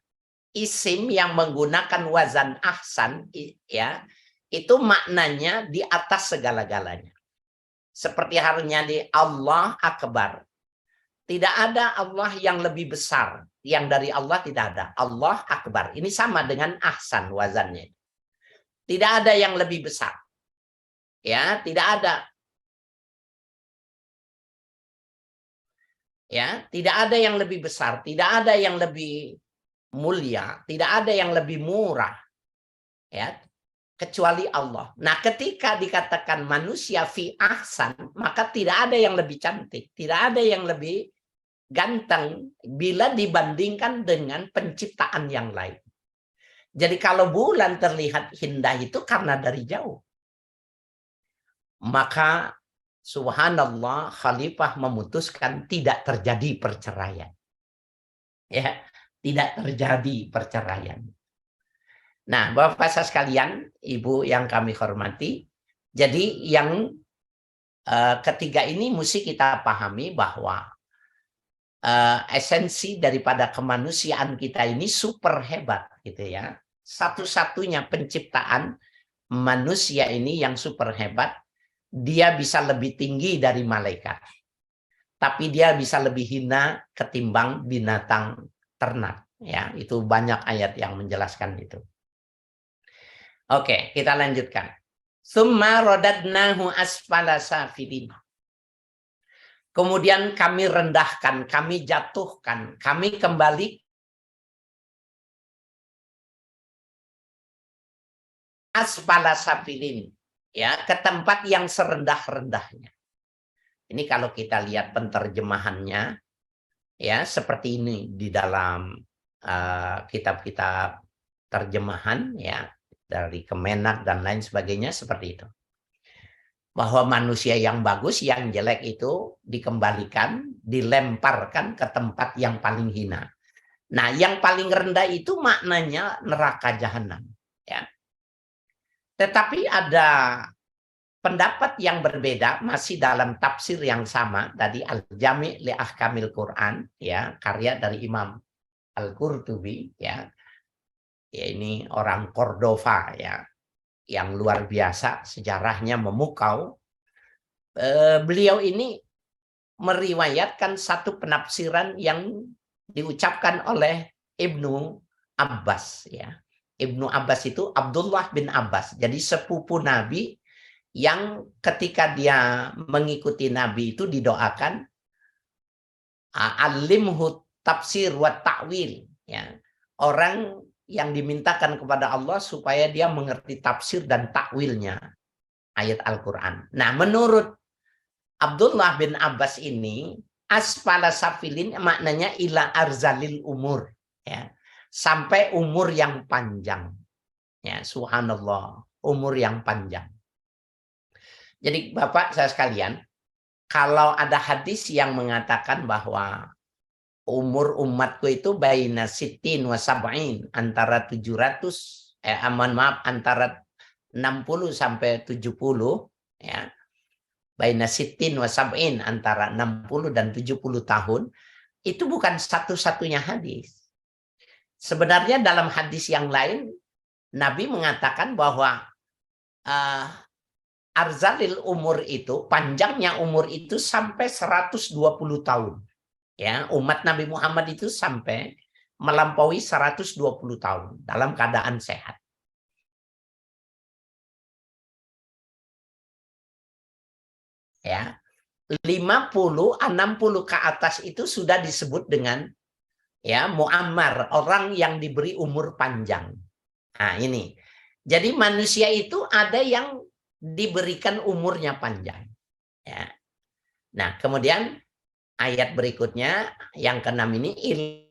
isim yang menggunakan wazan ahsan, ya, itu maknanya di atas segala-galanya. Seperti halnya di Allah Akbar. Tidak ada Allah yang lebih besar. Yang dari Allah tidak ada. Allah Akbar. Ini sama dengan ahsan wazannya. Tidak ada yang lebih besar. Ya, tidak ada. Ya, tidak ada yang lebih besar. Tidak ada yang lebih mulia. Tidak ada yang lebih murah. Ya, kecuali Allah. Nah, ketika dikatakan manusia fi ahsan, maka tidak ada yang lebih cantik, tidak ada yang lebih ganteng bila dibandingkan dengan penciptaan yang lain. Jadi kalau bulan terlihat indah itu karena dari jauh. Maka subhanallah, khalifah memutuskan tidak terjadi perceraian. Ya, tidak terjadi perceraian. Nah, Bapak-Bapak sekalian, Ibu yang kami hormati, jadi yang ketiga ini mesti kita pahami bahwa esensi daripada kemanusiaan kita ini super hebat gitu ya. Satu-satunya penciptaan manusia ini yang super hebat, dia bisa lebih tinggi dari malaikat. Tapi dia bisa lebih hina ketimbang binatang ternak ya. Itu banyak ayat yang menjelaskan itu. Oke, kita lanjutkan. Summa radadnahu asfala safilin. Kemudian kami rendahkan, kami jatuhkan, kami kembali asfala safilin, ya, ke tempat yang serendah-rendahnya. Ini kalau kita lihat penterjemahannya, ya, seperti ini di dalam kitab-kitab terjemahan, ya, dari Kemenak dan lain sebagainya seperti itu. Bahwa manusia yang bagus, yang jelek itu dikembalikan, dilemparkan ke tempat yang paling hina. Nah, yang paling rendah itu maknanya neraka jahanam. Ya. Tetapi ada pendapat yang berbeda, masih dalam tafsir yang sama, tadi Al-Jami' li Ahkamil Quran, ya, karya dari Imam Al-Qurtubi, ya. Ya, ini orang Cordova, ya, yang luar biasa, sejarahnya memukau. Beliau ini meriwayatkan satu penafsiran yang diucapkan oleh Ibnu Abbas, ya. Ibnu Abbas itu Abdullah bin Abbas, jadi sepupu Nabi yang ketika dia mengikuti Nabi itu didoakan alimhu tafsir wa ta'wil, ya. Orang yang dimintakan kepada Allah supaya dia mengerti tafsir dan takwilnya ayat Al-Quran. Nah, menurut Abdullah bin Abbas ini, asfala safilin maknanya ila arzalil umur, ya, sampai umur yang panjang, ya, subhanallah, umur yang panjang. Jadi Bapak saya sekalian, kalau ada hadis yang mengatakan bahwa umur umatku itu baina sittin wa sab'in, antara 700 antara 60 sampai 70, ya. Baina sittin wa sab'in, antara 60 dan 70 tahun, itu bukan satu-satunya hadis. Sebenarnya dalam hadis yang lain Nabi mengatakan bahwa arzalil umur itu, panjangnya umur itu sampai 120 tahun. Ya, umat Nabi Muhammad itu sampai melampaui 120 tahun dalam keadaan sehat. Ya. 50, 60 ke atas itu sudah disebut dengan, ya, muammar, orang yang diberi umur panjang. Nah, ini. Jadi manusia itu ada yang diberikan umurnya panjang. Ya. Nah, kemudian ayat berikutnya yang ke-6 ini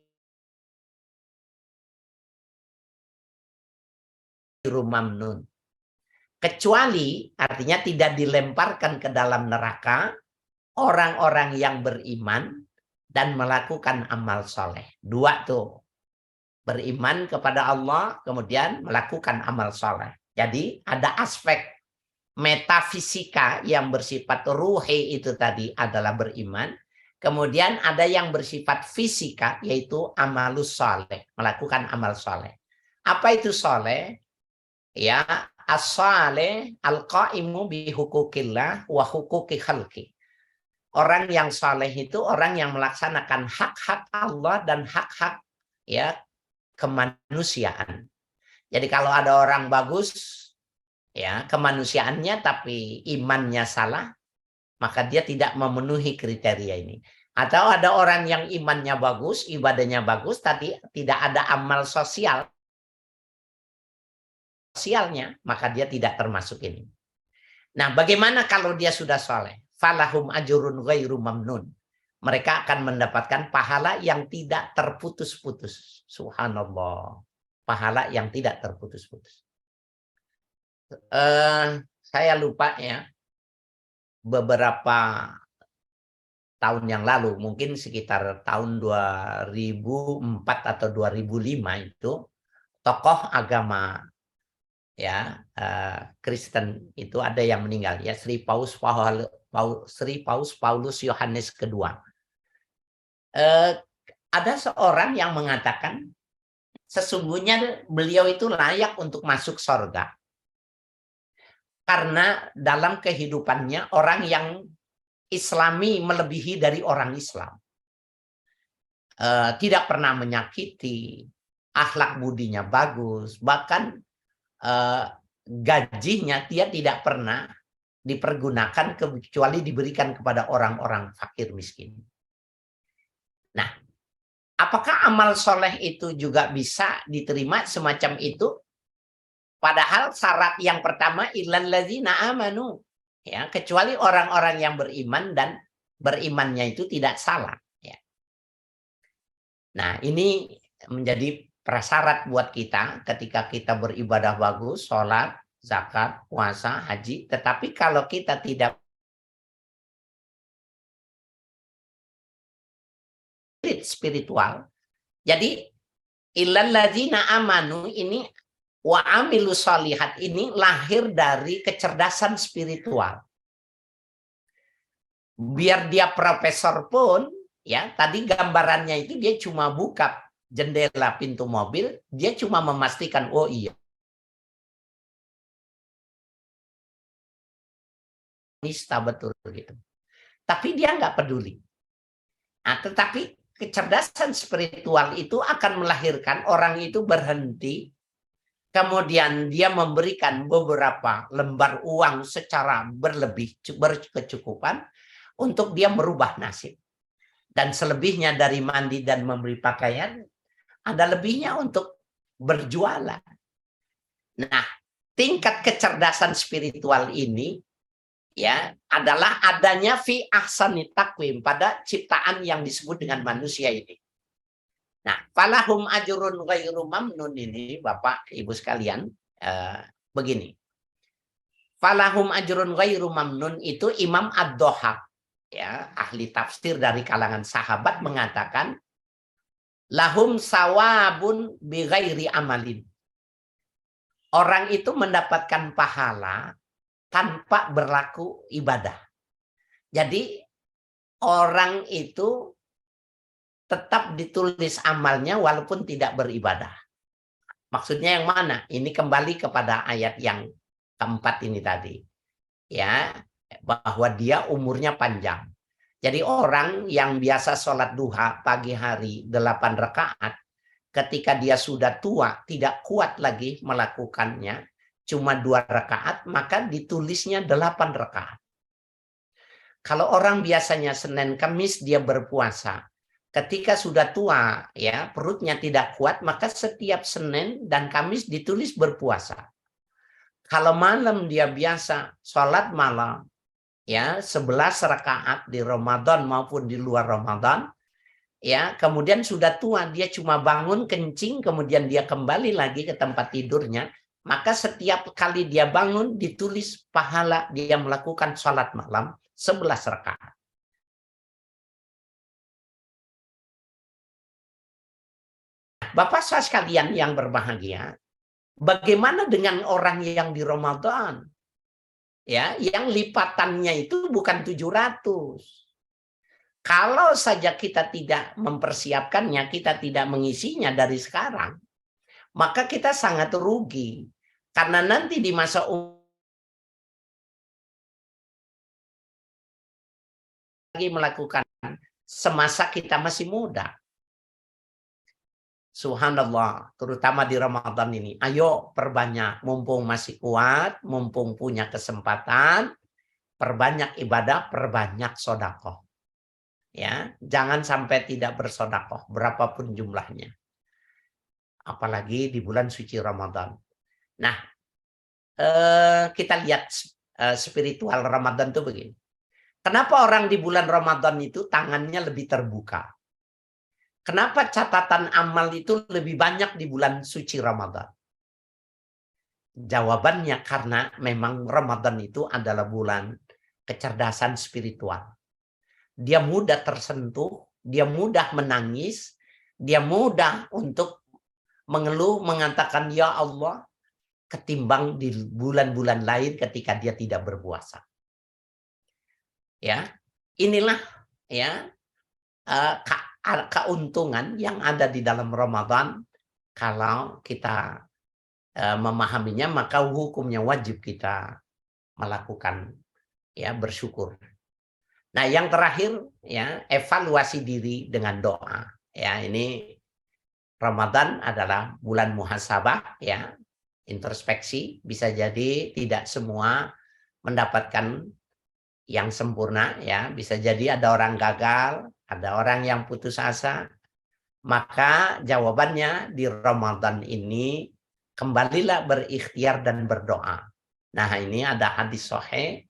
mamnun. Kecuali artinya tidak dilemparkan ke dalam neraka orang-orang yang beriman dan melakukan amal soleh. Dua tuh. Beriman kepada Allah, kemudian melakukan amal soleh. Jadi ada aspek metafisika yang bersifat ruhi itu tadi adalah beriman. Kemudian ada yang bersifat fisika, yaitu amalus soleh, melakukan amal soleh. Apa itu soleh? Ya, as-saleh al-qaimu bi hukukillah wa hukuki khalqi. Orang yang saleh itu orang yang melaksanakan hak-hak Allah dan hak-hak, ya, kemanusiaan. Jadi kalau ada orang bagus, ya, kemanusiaannya tapi imannya salah, maka dia tidak memenuhi kriteria ini. Atau ada orang yang imannya bagus, ibadahnya bagus, tapi tidak ada amal sosialnya, maka dia tidak termasuk ini. Nah, bagaimana kalau dia sudah soleh? Falahum ajurun ghairu mamnun. Mereka akan mendapatkan pahala yang tidak terputus-putus. Subhanallah. Pahala yang tidak terputus-putus. Saya lupa, ya. Beberapa tahun yang lalu, mungkin sekitar tahun 2004 atau 2005 itu, tokoh agama ya Kristen itu ada yang meninggal ya, Sri Paus Paulus Yohanes kedua. Ada seorang yang mengatakan sesungguhnya beliau itu layak untuk masuk surga karena dalam kehidupannya orang yang Islami melebihi dari orang Islam. Tidak pernah menyakiti, akhlak budinya bagus, bahkan gajinya dia tidak pernah dipergunakan kecuali diberikan kepada orang-orang fakir miskin. Nah, apakah amal soleh itu juga bisa diterima semacam itu? Padahal syarat yang pertama illal ladzina amanu, ya, kecuali orang-orang yang beriman dan berimannya itu tidak salah. Ya. Nah, ini menjadi prasyarat buat kita ketika kita beribadah bagus, sholat, zakat, puasa, haji. Tetapi kalau kita tidak spiritual, jadi illal ladzina amanu ini wa amilu sholihat ini lahir dari kecerdasan spiritual. Biar dia profesor pun, ya tadi gambarannya itu dia cuma buka jendela pintu mobil, dia cuma memastikan, oh iya, nista betul gitu. Tapi dia nggak peduli. Nah, tetapi kecerdasan spiritual itu akan melahirkan orang itu berhenti, kemudian dia memberikan beberapa lembar uang secara berkecukupan untuk dia merubah nasib. Dan selebihnya dari mandi dan memberi pakaian, ada lebihnya untuk berjualan. Nah, tingkat kecerdasan spiritual ini ya adalah adanya fi ahsani takwim, pada ciptaan yang disebut dengan manusia ini. Nah, falahum ajrun ghairu mamnun ini Bapak Ibu sekalian, begini. Falahum ajrun ghairu mamnun itu Imam Ad-Dhahhak, ya, ahli tafsir dari kalangan sahabat mengatakan lahum sawabun bi ghairi amalin. Orang itu mendapatkan pahala tanpa berlaku ibadah. Jadi orang itu tetap ditulis amalnya walaupun tidak beribadah. Maksudnya yang mana? Ini kembali kepada ayat yang keempat ini tadi. Ya, bahwa dia umurnya panjang. Jadi orang yang biasa sholat duha pagi hari 8 rakaat, ketika dia sudah tua, tidak kuat lagi melakukannya, cuma 2 rakaat, maka ditulisnya 8 rakaat. Kalau orang biasanya Senin Kamis dia berpuasa, ketika sudah tua, ya perutnya tidak kuat, maka setiap Senin dan Kamis ditulis berpuasa. Kalau malam dia biasa sholat malam, ya 11 rakaat di Ramadan maupun di luar Ramadan, ya kemudian sudah tua, dia cuma bangun kencing, kemudian dia kembali lagi ke tempat tidurnya, maka setiap kali dia bangun ditulis pahala dia melakukan sholat malam 11 rakaat. Bapak saudara sekalian yang berbahagia, bagaimana dengan orang yang di Ramadan? Ya, yang lipatannya itu bukan 700. Kalau saja kita tidak mempersiapkannya, kita tidak mengisinya dari sekarang, maka kita sangat rugi. Karena nanti di masa lagi melakukan semasa kita masih muda. Subhanallah, terutama di Ramadan ini. Ayo perbanyak, mumpung masih kuat, mumpung punya kesempatan, perbanyak ibadah, perbanyak sodakoh. Ya, jangan sampai tidak bersodakoh, berapapun jumlahnya. Apalagi di bulan suci Ramadan. Nah, kita lihat spiritual Ramadan itu begini. Kenapa orang di bulan Ramadan itu tangannya lebih terbuka? Kenapa catatan amal itu lebih banyak di bulan suci Ramadan? Jawabannya karena memang Ramadan itu adalah bulan kecerdasan spiritual. Dia mudah tersentuh, dia mudah menangis, dia mudah untuk mengeluh, mengatakan, ya Allah, ketimbang di bulan-bulan lain ketika dia tidak berpuasa. Ya, inilah ya keuntungan yang ada di dalam Ramadan. Kalau kita memahaminya, maka hukumnya wajib kita melakukan ya bersyukur. Nah, yang terakhir ya evaluasi diri dengan doa. Ya, ini Ramadan adalah bulan muhasabah ya, introspeksi. Bisa jadi tidak semua mendapatkan yang sempurna ya, bisa jadi ada orang gagal, ada orang yang putus asa. Maka jawabannya di Ramadan ini kembalilah berikhtiar dan berdoa. Nah, ini ada hadis sahih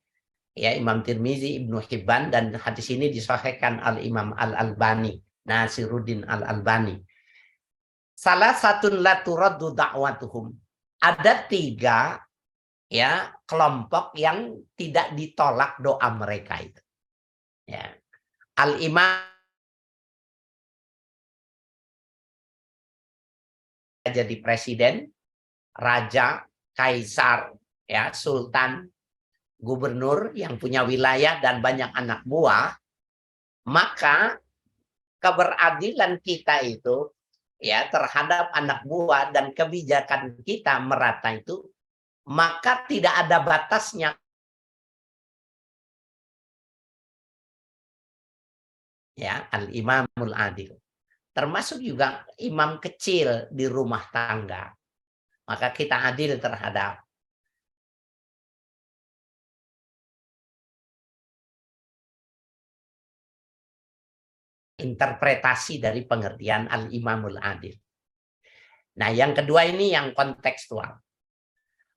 ya Imam Tirmizi, Ibnu Hibban, dan hadis ini disahihkan Al-Imam Al-Albani, Nasiruddin Al-Albani. Salah satu la turaddu da'watuhum. Ada 3 ya kelompok yang tidak ditolak doa mereka itu. Ya. Al-Imam jadi presiden, raja, kaisar, ya, sultan, gubernur yang punya wilayah dan banyak anak buah, maka keberadilan kita itu ya terhadap anak buah dan kebijakan kita merata itu, maka tidak ada batasnya. Ya, al-imamul adil. Termasuk juga imam kecil di rumah tangga. Maka kita adil terhadap interpretasi dari pengertian al-imamul adil. Nah, yang kedua ini yang kontekstual.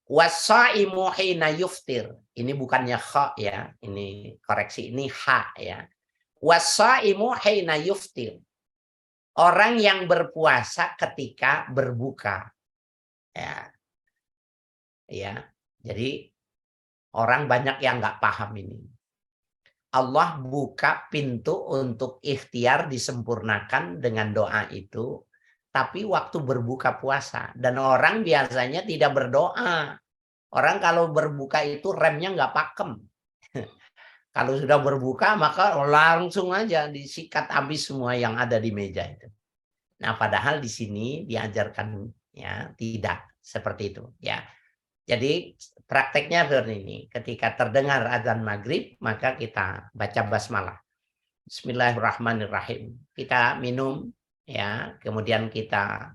Wasaimu hina yuftir. Ini bukannya kha ya, ini koreksi, ini ha ya. Wasaimu hina yuftir. Orang yang berpuasa ketika berbuka. Ya. Ya. Jadi orang banyak yang nggak paham ini. Allah buka pintu untuk ikhtiar disempurnakan dengan doa itu, tapi waktu berbuka puasa. Dan orang biasanya tidak berdoa. Orang kalau berbuka itu remnya nggak pakem. Kalau sudah berbuka maka langsung aja disikat habis semua yang ada di meja itu. Nah, padahal di sini diajarkan ya tidak seperti itu ya. Jadi prakteknya seperti ini. Ketika terdengar azan maghrib, maka kita baca basmalah. Bismillahirrahmanirrahim. Kita minum ya, kemudian kita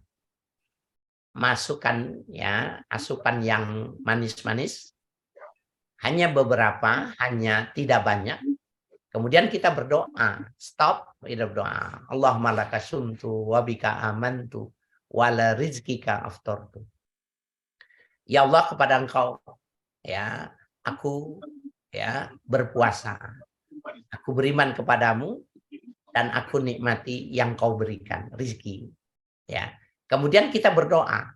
masukkan ya asupan yang manis-manis. Hanya beberapa, hanya tidak banyak. Kemudian kita berdoa. Stop, kita berdoa. Allahumma laka sumtu wa bika amantu wa la rizkika aftartu. Ya Allah, kepada Engkau ya aku ya berpuasa. Aku beriman kepadamu dan aku nikmati yang Kau berikan, rizki. Ya. Kemudian kita berdoa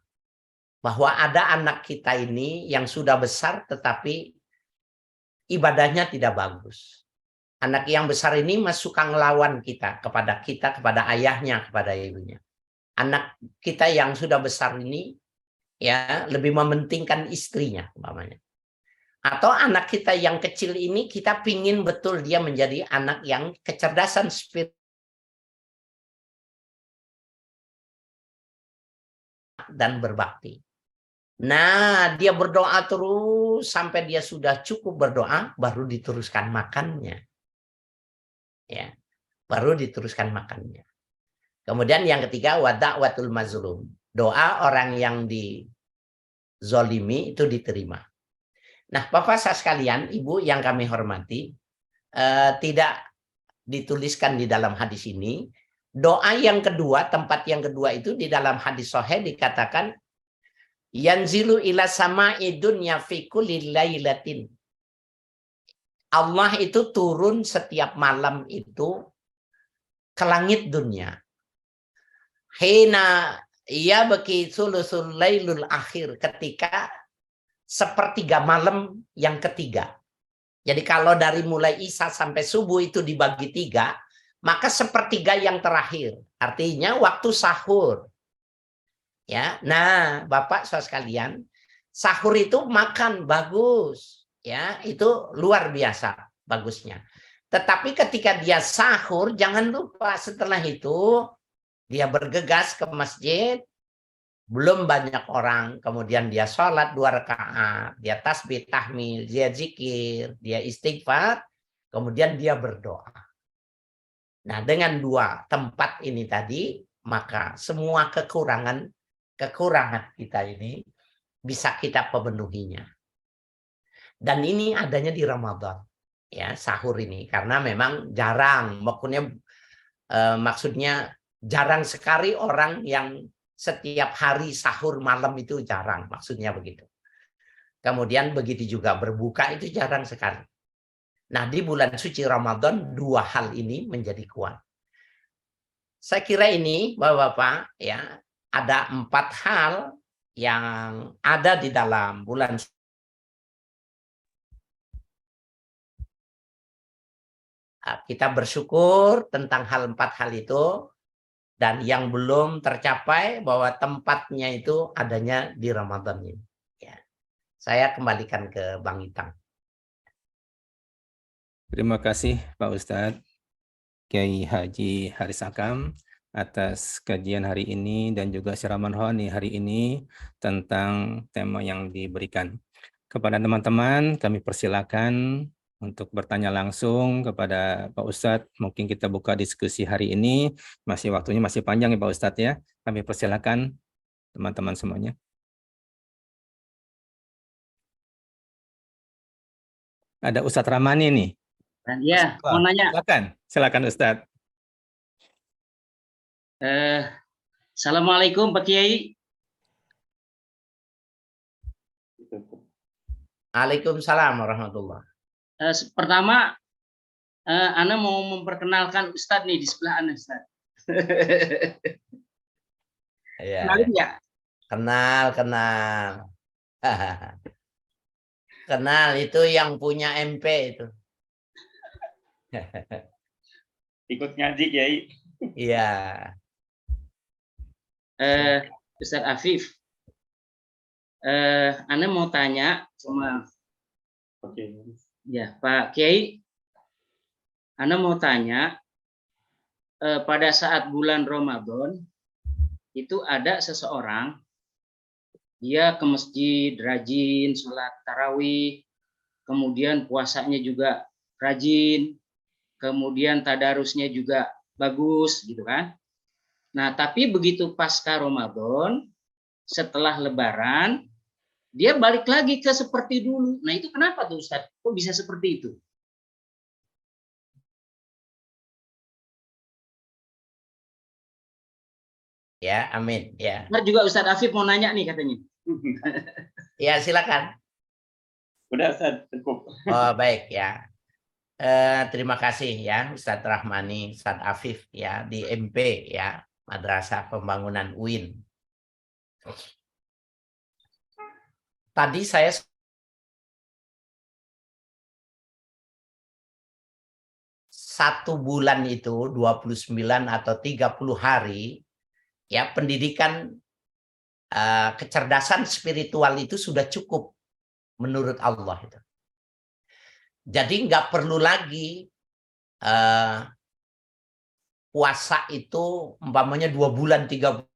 bahwa ada anak kita ini yang sudah besar tetapi ibadahnya tidak bagus. Anak yang besar ini suka ngelawan kita, kepada ayahnya, kepada ibunya. Anak kita yang sudah besar ini ya lebih mementingkan istrinya umpamanya. Atau anak kita yang kecil ini kita pingin betul dia menjadi anak yang kecerdasan spirit dan berbakti. Nah, dia berdoa terus sampai dia sudah cukup berdoa, baru diteruskan makannya. Ya, baru diteruskan makannya. Kemudian yang ketiga, wada'watul mazlum. Doa orang yang dizolimi itu diterima. Nah, Bapak Saudara sekalian, Ibu yang kami hormati, tidak dituliskan di dalam hadis ini. Doa yang kedua, tempat yang kedua itu di dalam hadis sahih dikatakan yanzilu ila sama'i dunya fi kulli lailatin. Allah itu turun setiap malam itu ke langit dunia. Hina ia baki sulusul lailul akhir, ketika sepertiga malam yang ketiga. Jadi kalau dari mulai Isya sampai subuh itu dibagi 3, maka sepertiga yang terakhir. Artinya waktu sahur. Ya, nah Bapak Saudara sekalian, sahur itu makan bagus, ya itu luar biasa bagusnya. Tetapi ketika dia sahur, jangan lupa setelah itu dia bergegas ke masjid, belum banyak orang, kemudian dia sholat 2 rakaat, dia tasbih, tahmid, dia zikir, dia istighfar, kemudian dia berdoa. Nah, dengan 2 tempat ini tadi, maka semua kekurangan kita ini bisa kita pemenuhinya. Dan ini adanya di Ramadan, ya sahur ini, karena memang jarang, maksudnya jarang sekali orang yang setiap hari sahur malam itu jarang, maksudnya begitu. Kemudian begitu juga berbuka itu jarang sekali. Nah, di bulan suci Ramadan 2 hal ini menjadi kuat. Saya kira ini Bapak-bapak ya, ada 4 hal yang ada di dalam bulan kita bersyukur tentang 4 hal itu. Dan yang belum tercapai bahwa tempatnya itu adanya di Ramadan ini. Ya. Saya kembalikan ke Bang Itang. Terima kasih Pak Ustadz Kiai Haji Haris Akam atas kajian hari ini dan juga siraman rohani hari ini tentang tema yang diberikan. Kepada teman-teman kami persilakan untuk bertanya langsung kepada Pak Ustadz. Mungkin kita buka diskusi hari ini. Waktunya masih panjang ya Pak Ustadz ya. Kami persilakan teman-teman semuanya. Ada Ustadz Ramani nih. Ya, mau nanya. Silakan Ustadz. Assalamualaikum Pak Kiai. Waalaikumsalam warahmatullahi. Pertama, Ana mau memperkenalkan Ustadz nih di sebelah Ana, Ustadz. Ya. Kenalin ya? Kenal. Kenal itu yang punya MP itu. Ikut ngaji Kiai. Iya. Ustadz Afif, Ana mau tanya sama ya Pak Kiai. Ana mau tanya, pada saat bulan Ramadan itu ada seseorang, dia ke masjid rajin sholat tarawih, kemudian puasanya juga rajin, kemudian tadarusnya juga bagus gitu kan. Nah, tapi begitu pasca Ramadan, setelah Lebaran, dia balik lagi ke seperti dulu. Nah, itu kenapa tuh Ustadz? Kok bisa seperti itu? Ya, amin. Ya. Benar juga Ustadz Afif mau nanya nih katanya. Ya, silakan. Udah Ustadz, cukup. Oh, baik ya. Terima kasih ya Ustadz Rahmani, Ustadz Afif ya di MP ya, Madrasah Pembangunan UIN. Tadi saya 1 bulan itu 29 atau 30 hari ya, pendidikan kecerdasan spiritual itu sudah cukup menurut Allah itu. Jadi nggak perlu lagi puasa itu umpamanya 2 bulan 3 bulan.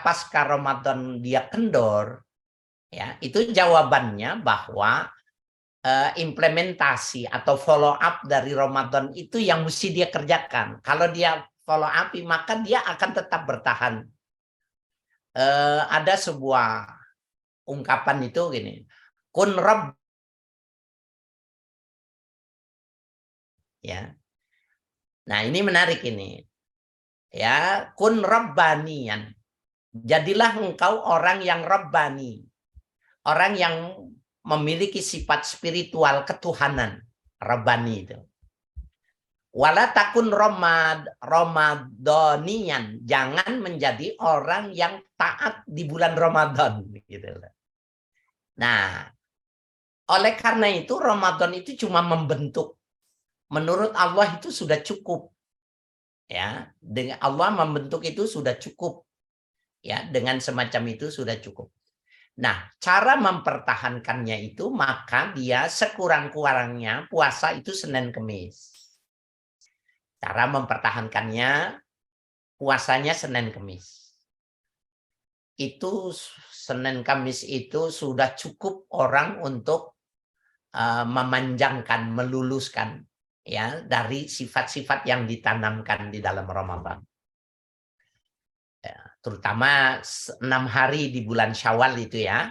Pasca Ramadan dia kendor, ya itu jawabannya bahwa implementasi atau follow up dari Ramadan itu yang mesti dia kerjakan. Kalau dia follow up, maka dia akan tetap bertahan. Ada sebuah ungkapan itu gini, kun rabb, ya. Nah ini menarik ini, ya kun rabbaniyan. Jadilah engkau orang yang rabbani, orang yang memiliki sifat spiritual ketuhanan, rabbani itu. Wala takun ramadaniyan, jangan menjadi orang yang taat di bulan Ramadan gitu. Nah, oleh karena itu Ramadan itu cuma membentuk. Menurut Allah itu sudah cukup. Ya, dengan Allah membentuk itu sudah cukup. Ya, dengan semacam itu sudah cukup. Nah, cara mempertahankannya itu maka dia sekurang-kurangnya puasa itu Senin Kemis. Cara mempertahankannya puasanya Senin Kemis. Itu Senin Kamis itu sudah cukup orang untuk memanjangkan, meluluskan ya dari sifat-sifat yang ditanamkan di dalam Ramadan. Ya, terutama 6 hari di bulan Syawal itu ya.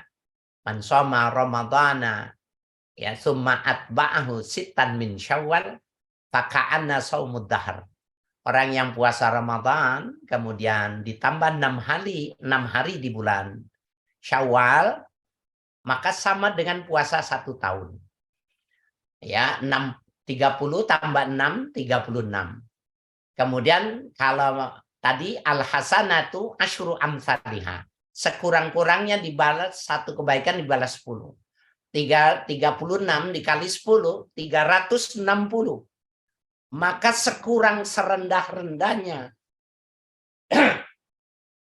Man shoma Ramadana ya summa atba'ahu sittan min Syawal faka'anna shaumud dahr. Orang yang puasa Ramadan kemudian ditambah 6 hari di bulan Syawal, maka sama dengan puasa 1 tahun. Ya, 30 tambah 6, 36. Kemudian kalau tadi al-hasanatu asyru amsalihah. Sekurang-kurangnya dibalas satu kebaikan dibalas 10. 36 dikali 10, 360. Maka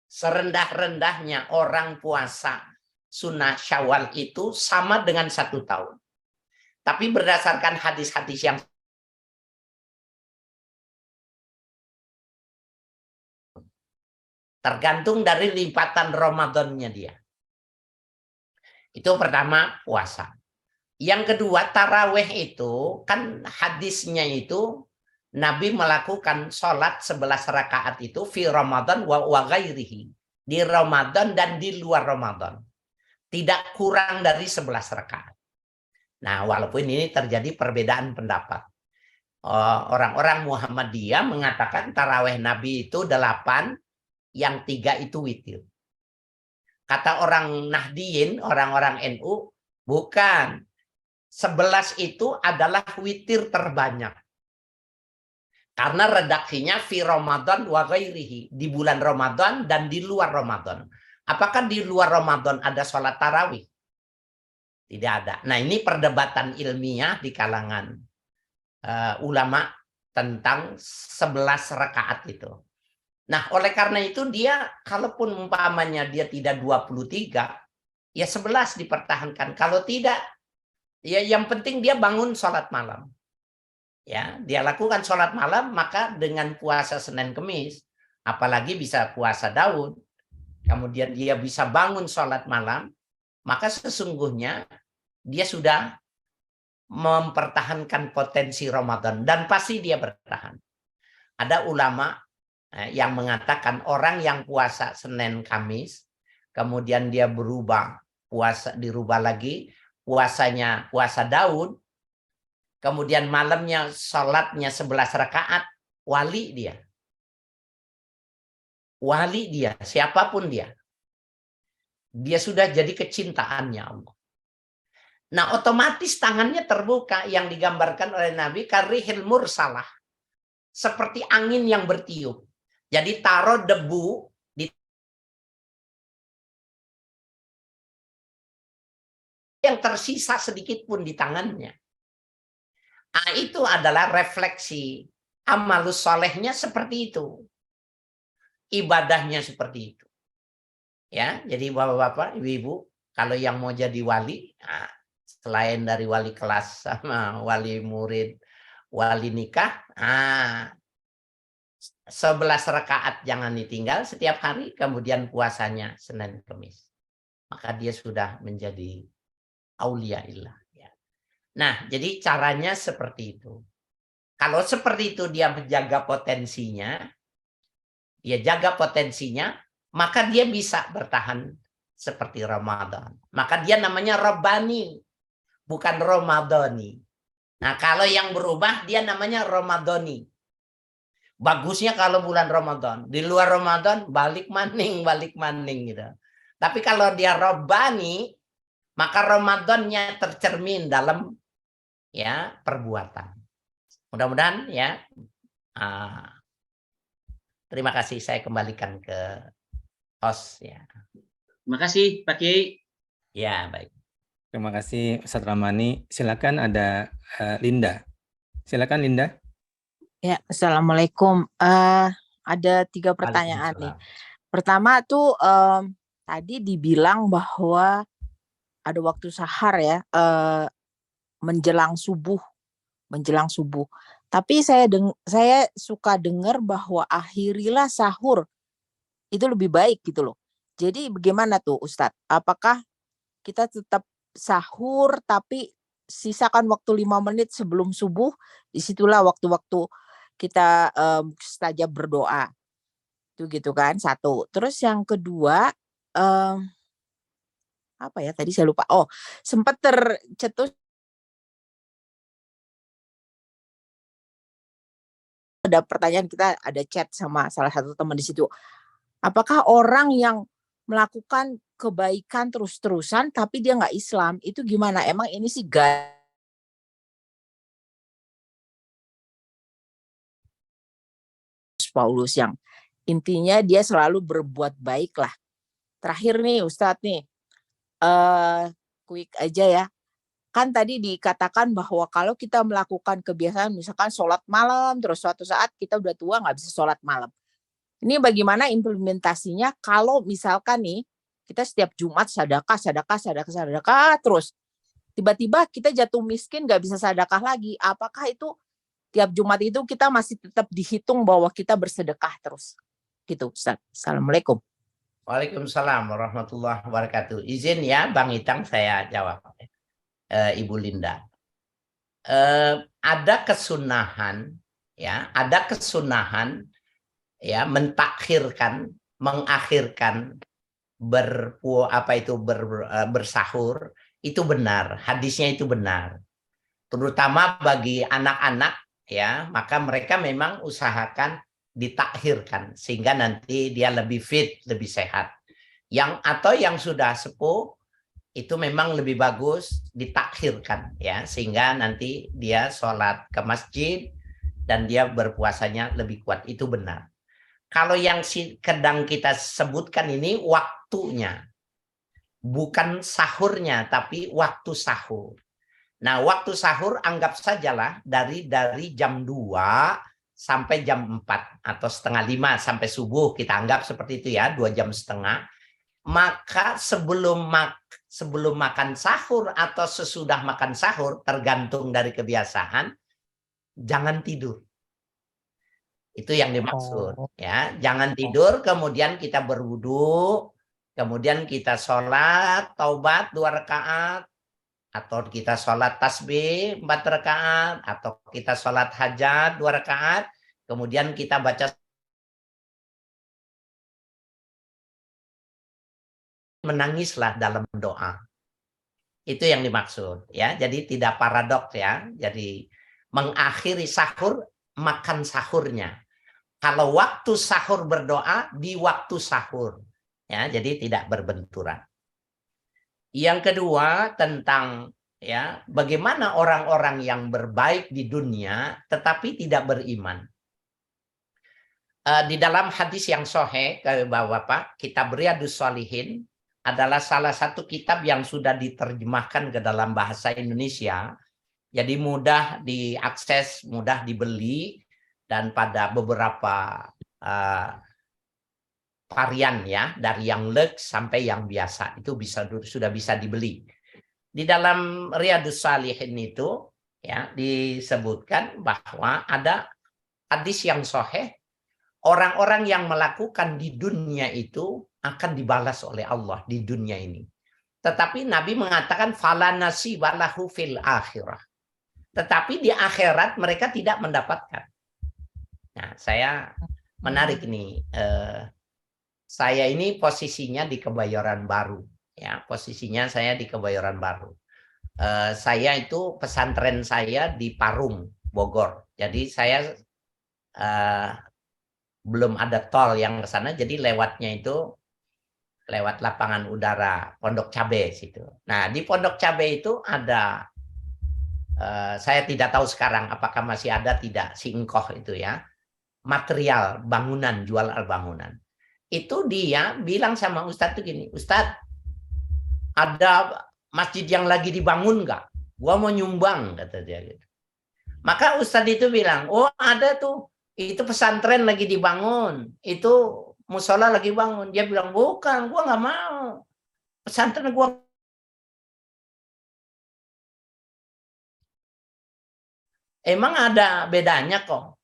serendah-rendahnya orang puasa sunnah Syawal itu sama dengan 1 tahun. Tapi berdasarkan hadis-hadis yang tergantung dari lipatan Ramadannya dia. Itu pertama puasa. Yang kedua taraweh itu kan hadisnya itu Nabi melakukan sholat 11 rakaat itu fi Ramadan wa ghairihi. Di Ramadan dan di luar Ramadan. Tidak kurang dari 11 rakaat. Nah, walaupun ini terjadi perbedaan pendapat. Orang-orang Muhammadiyah mengatakan taraweh Nabi itu 8, yang 3 itu witir. Kata orang Nahdiyin, orang-orang NU, bukan. 11 itu adalah witir terbanyak. Karena redaksinya fi Ramadan wa ghairihi. Di bulan Ramadan dan di luar Ramadan. Apakah di luar Ramadan ada sholat tarawih? Tidak ada. Nah, ini perdebatan ilmiah di kalangan ulama tentang 11 rakaat itu. Nah, oleh karena itu dia, kalaupun umpamanya dia tidak 23, ya 11 dipertahankan. Kalau tidak, ya yang penting dia bangun sholat malam. Ya, dia lakukan sholat malam, maka dengan puasa Senin Kemis, apalagi bisa puasa Daud, kemudian dia bisa bangun sholat malam, maka sesungguhnya dia sudah mempertahankan potensi Ramadan dan pasti dia bertahan. Ada ulama yang mengatakan orang yang puasa Senin Kamis, kemudian dia berubah puasa, dirubah lagi puasanya puasa Daud, kemudian malamnya sholatnya 11 rakaat, wali dia. Wali dia, siapapun dia. Dia sudah jadi kecintaannya Allah. Nah, otomatis tangannya terbuka yang digambarkan oleh Nabi karihil mursalah. Seperti angin yang bertiup. Jadi taruh debu di yang tersisa sedikit pun di tangannya. Nah, itu adalah refleksi amalus solehnya seperti itu. Ibadahnya seperti itu. Ya, jadi bapak-bapak, ibu-ibu, kalau yang mau jadi wali, nah, selain dari wali kelas sama wali murid, wali nikah, 11 rakaat jangan ditinggal setiap hari, kemudian puasanya Senin Kemis. Maka dia sudah menjadi auliaillah. Ya. Nah, jadi caranya seperti itu. Kalau seperti itu dia menjaga potensinya, maka dia bisa bertahan seperti Ramadan. Maka dia namanya Rabbani, bukan Ramadhani. Nah, kalau yang berubah dia namanya Ramadhani. Bagusnya kalau bulan Ramadan. Di luar Ramadan balik maning gitu. Tapi kalau dia Rabbani, maka Ramadannya tercermin dalam ya perbuatan. Mudah-mudahan ya. Terima kasih, saya kembalikan ke host ya. Terima kasih Pak Kiai. Ya, baik. Terima kasih Ustaz Ramani. Silakan ada Linda. Silakan Linda. Ya, Assalamualaikum. Ada 3 pertanyaan nih. Pertama tuh tadi dibilang bahwa ada waktu sahar ya, menjelang subuh. Tapi saya suka dengar bahwa akhirilah sahur itu lebih baik gitu loh. Jadi bagaimana tuh Ustadz? Apakah kita tetap sahur tapi sisakan waktu 5 menit sebelum subuh, disitulah waktu-waktu kita mustajab berdoa. Itu gitu kan, satu. Terus yang kedua, apa ya tadi saya lupa. Oh, sempat tercetus ada pertanyaan, kita ada chat sama salah satu teman di situ. Apakah orang yang melakukan kebaikan terus-terusan tapi dia nggak Islam, itu gimana? Emang ini sih Paulus yang intinya dia selalu berbuat baik lah. Terakhir nih Ustadz nih, quick aja ya. Kan tadi dikatakan bahwa kalau kita melakukan kebiasaan misalkan sholat malam, terus suatu saat kita udah tua nggak bisa sholat malam. Ini bagaimana implementasinya kalau misalkan nih kita setiap Jumat sedekah terus tiba-tiba kita jatuh miskin nggak bisa sedekah lagi. Apakah itu tiap Jumat itu kita masih tetap dihitung bahwa kita bersedekah terus? Gitu Ustaz. Assalamualaikum. Waalaikumsalam warahmatullahi wabarakatuh. Izin ya Bang Itang saya jawab. Ibu Linda. Ada kesunahan ya, mentakhirkan, mengakhirkan bersahur itu benar, hadisnya itu benar. Terutama bagi anak-anak ya, maka mereka memang usahakan ditakhirkan sehingga nanti dia lebih fit, lebih sehat. Atau yang sudah sepuh itu memang lebih bagus ditakhirkan ya, sehingga nanti dia sholat ke masjid dan dia berpuasanya lebih kuat, itu benar. Kalau yang sedang kita sebutkan ini waktunya, bukan sahurnya tapi waktu sahur. Nah, waktu sahur anggap sajalah dari jam 2 sampai jam 4 atau setengah 5 sampai subuh, kita anggap seperti itu ya, 2 jam setengah. Maka sebelum makan sahur atau sesudah makan sahur, tergantung dari kebiasaan, jangan tidur. Itu yang dimaksud ya. Jangan tidur, kemudian kita berwudu, kemudian kita sholat taubat 2 rakaat, atau kita sholat tasbih 4 rakaat, atau kita sholat hajat 2 rakaat, kemudian kita baca menangislah dalam doa. Itu yang dimaksud ya. Jadi tidak paradoks ya. Jadi mengakhiri sahur, makan sahurnya. Kalau waktu sahur berdoa, di waktu sahur ya. Jadi tidak berbenturan. Yang kedua tentang ya, bagaimana orang-orang yang berbaik di dunia tetapi tidak beriman. Di dalam hadis yang sahih, Bapak-bapak, kitab Riyadhus Shalihin adalah salah satu kitab yang sudah diterjemahkan ke dalam bahasa Indonesia. Jadi mudah diakses, mudah dibeli, dan pada beberapa varian ya, dari yang lux sampai yang biasa itu sudah bisa dibeli. Di dalam Riyadhus Shalihin itu ya disebutkan bahwa ada hadis yang sahih, orang-orang yang melakukan di dunia itu akan dibalas oleh Allah di dunia ini. Tetapi Nabi mengatakan fala nasiba lahu fil akhirah. Tetapi di akhirat mereka tidak mendapatkan. Nah, saya menarik nih. Saya ini posisinya di Kebayoran Baru. Ya, posisinya saya di Kebayoran Baru. Saya itu pesantren saya di Parung, Bogor. Jadi saya belum ada tol yang ke sana, jadi lewatnya itu lewat lapangan udara Pondok Cabe situ. Nah, di Pondok Cabe itu ada, saya tidak tahu sekarang apakah masih ada tidak, si Engkoh itu ya, material bangunan, jual bangunan. Itu dia bilang sama Ustadz tuh gini, Ustadz, ada masjid yang lagi dibangun nggak? Gua mau nyumbang, kata dia gitu. Maka Ustadz itu bilang, oh ada tuh, itu pesantren lagi dibangun, itu musola lagi bangun. Dia bilang, bukan, gua nggak mau. Pesantren gua. Emang ada bedanya kok.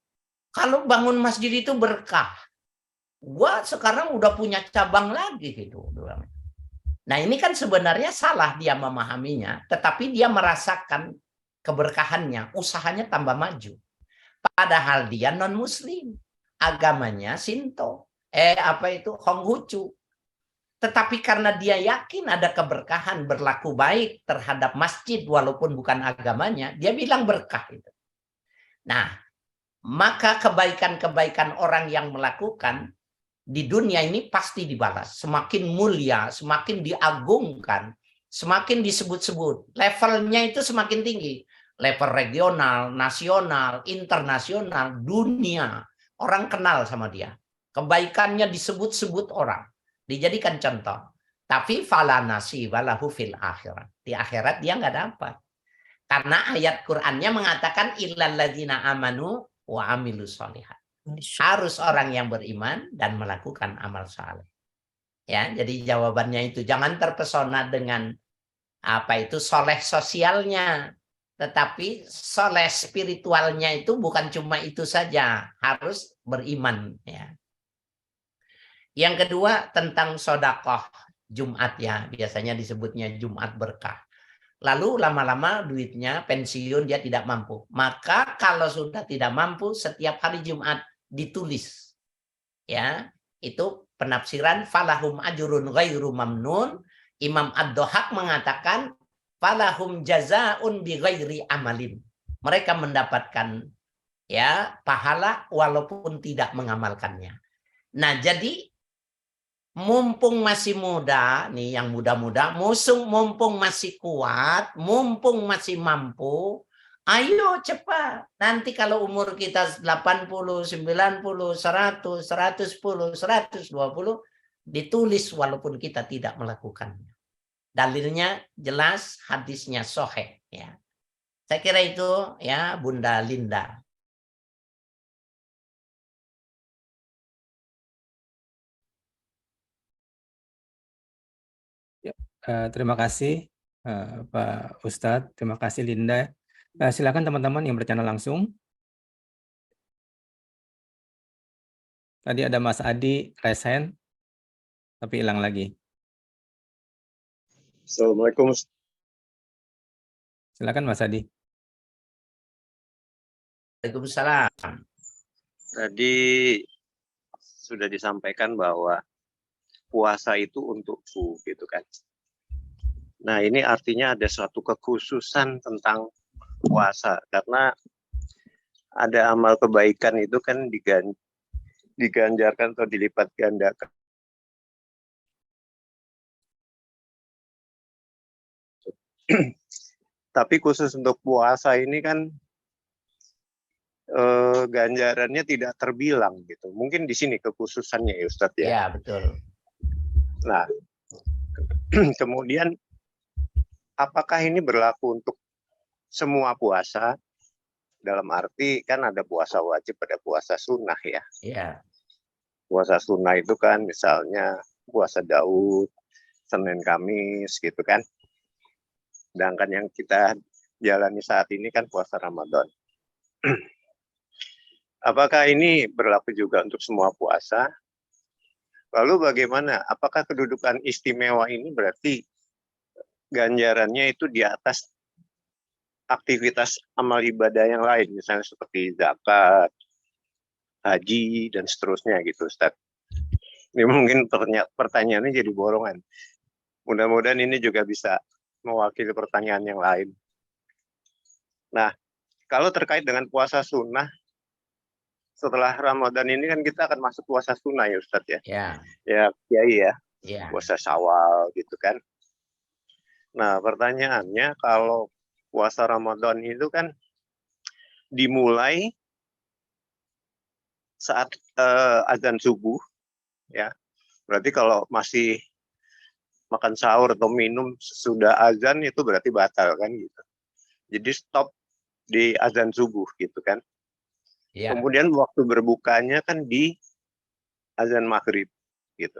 Kalau bangun masjid itu berkah. Gua sekarang udah punya cabang lagi gitu. Nah ini kan sebenarnya salah dia memahaminya. Tetapi dia merasakan keberkahannya. Usahanya tambah maju. Padahal dia non-muslim. Agamanya Shinto. Konghucu. Tetapi karena dia yakin ada keberkahan berlaku baik terhadap masjid walaupun bukan agamanya, dia bilang berkah itu. Nah, maka kebaikan-kebaikan orang yang melakukan di dunia ini pasti dibalas. Semakin mulia, semakin diagungkan, semakin disebut-sebut. Levelnya itu semakin tinggi. Level regional, nasional, internasional, dunia. Orang kenal sama dia. Kebaikannya disebut-sebut orang. Dijadikan contoh. Tapi fala nasiba lahu fil akhirat. Di akhirat dia nggak dapat. Karena ayat Qur'annya mengatakan illal ladzina amanu wa amilus sholihat. Harus orang yang beriman dan melakukan amal saleh. Ya, jadi jawabannya itu jangan terpesona dengan soleh sosialnya, tetapi soleh spiritualnya itu bukan cuma itu saja, harus beriman. Ya. Yang kedua tentang sodakoh Jumat ya, biasanya disebutnya Jumat berkah. Lalu lama-lama duitnya pensiun dia tidak mampu. Maka kalau sudah tidak mampu setiap hari Jumat ditulis. Ya, itu penafsiran falahum ajrun ghairu mamnun. Imam Ad-Dohak mengatakan falahum jazaun bi ghairi amalin. Mereka mendapatkan ya pahala walaupun tidak mengamalkannya. Nah, jadi mumpung masih muda, nih yang muda-muda, mumpung masih kuat, mumpung masih mampu, ayo cepat. Nanti kalau umur kita 80, 90, 100, 110, 120, ditulis walaupun kita tidak melakukannya. Dalilnya jelas, hadisnya sahih. Ya. Saya kira itu ya Bunda Linda. Terima kasih Pak Ustadz, terima kasih Linda. Silakan teman-teman yang bertanya langsung. Tadi ada Mas Adi raise hand, tapi hilang lagi. Assalamualaikum. Silakan Mas Adi. Waalaikumsalam. Tadi sudah disampaikan bahwa puasa itu untukku, gitu kan. Nah, ini artinya ada suatu kekhususan tentang puasa karena ada amal kebaikan itu kan diganjarkan atau dilipat gandakan. Tapi khusus untuk puasa ini kan ganjarannya tidak terbilang gitu. Mungkin di sini kekhususannya ya Ustadz ya. Ya, betul. Nah, kemudian apakah ini berlaku untuk semua puasa? Dalam arti kan ada puasa wajib, ada puasa sunnah ya. Ya. Puasa sunnah itu kan misalnya puasa Daud, Senin Kamis gitu kan. Sedangkan yang kita jalani saat ini kan puasa Ramadan. Apakah ini berlaku juga untuk semua puasa? Lalu bagaimana? Apakah kedudukan istimewa ini berarti ganjarannya itu di atas aktivitas amal ibadah yang lain, misalnya seperti zakat, haji, dan seterusnya gitu, Ustaz. Ini mungkin pertanyaannya jadi borongan. Mudah-mudahan ini juga bisa mewakili pertanyaan yang lain. Nah, kalau terkait dengan puasa sunnah, setelah Ramadan ini kan kita akan masuk puasa sunnah ya Ustaz ya. Ya. Ya, kiai ya. Ya. Puasa Syawal gitu kan. Nah, pertanyaannya kalau puasa Ramadan itu kan dimulai saat azan subuh ya. Berarti kalau masih makan sahur atau minum sesudah azan itu berarti batal kan gitu. Jadi stop di azan subuh gitu kan. Ya. Kemudian waktu berbukanya kan di azan maghrib gitu.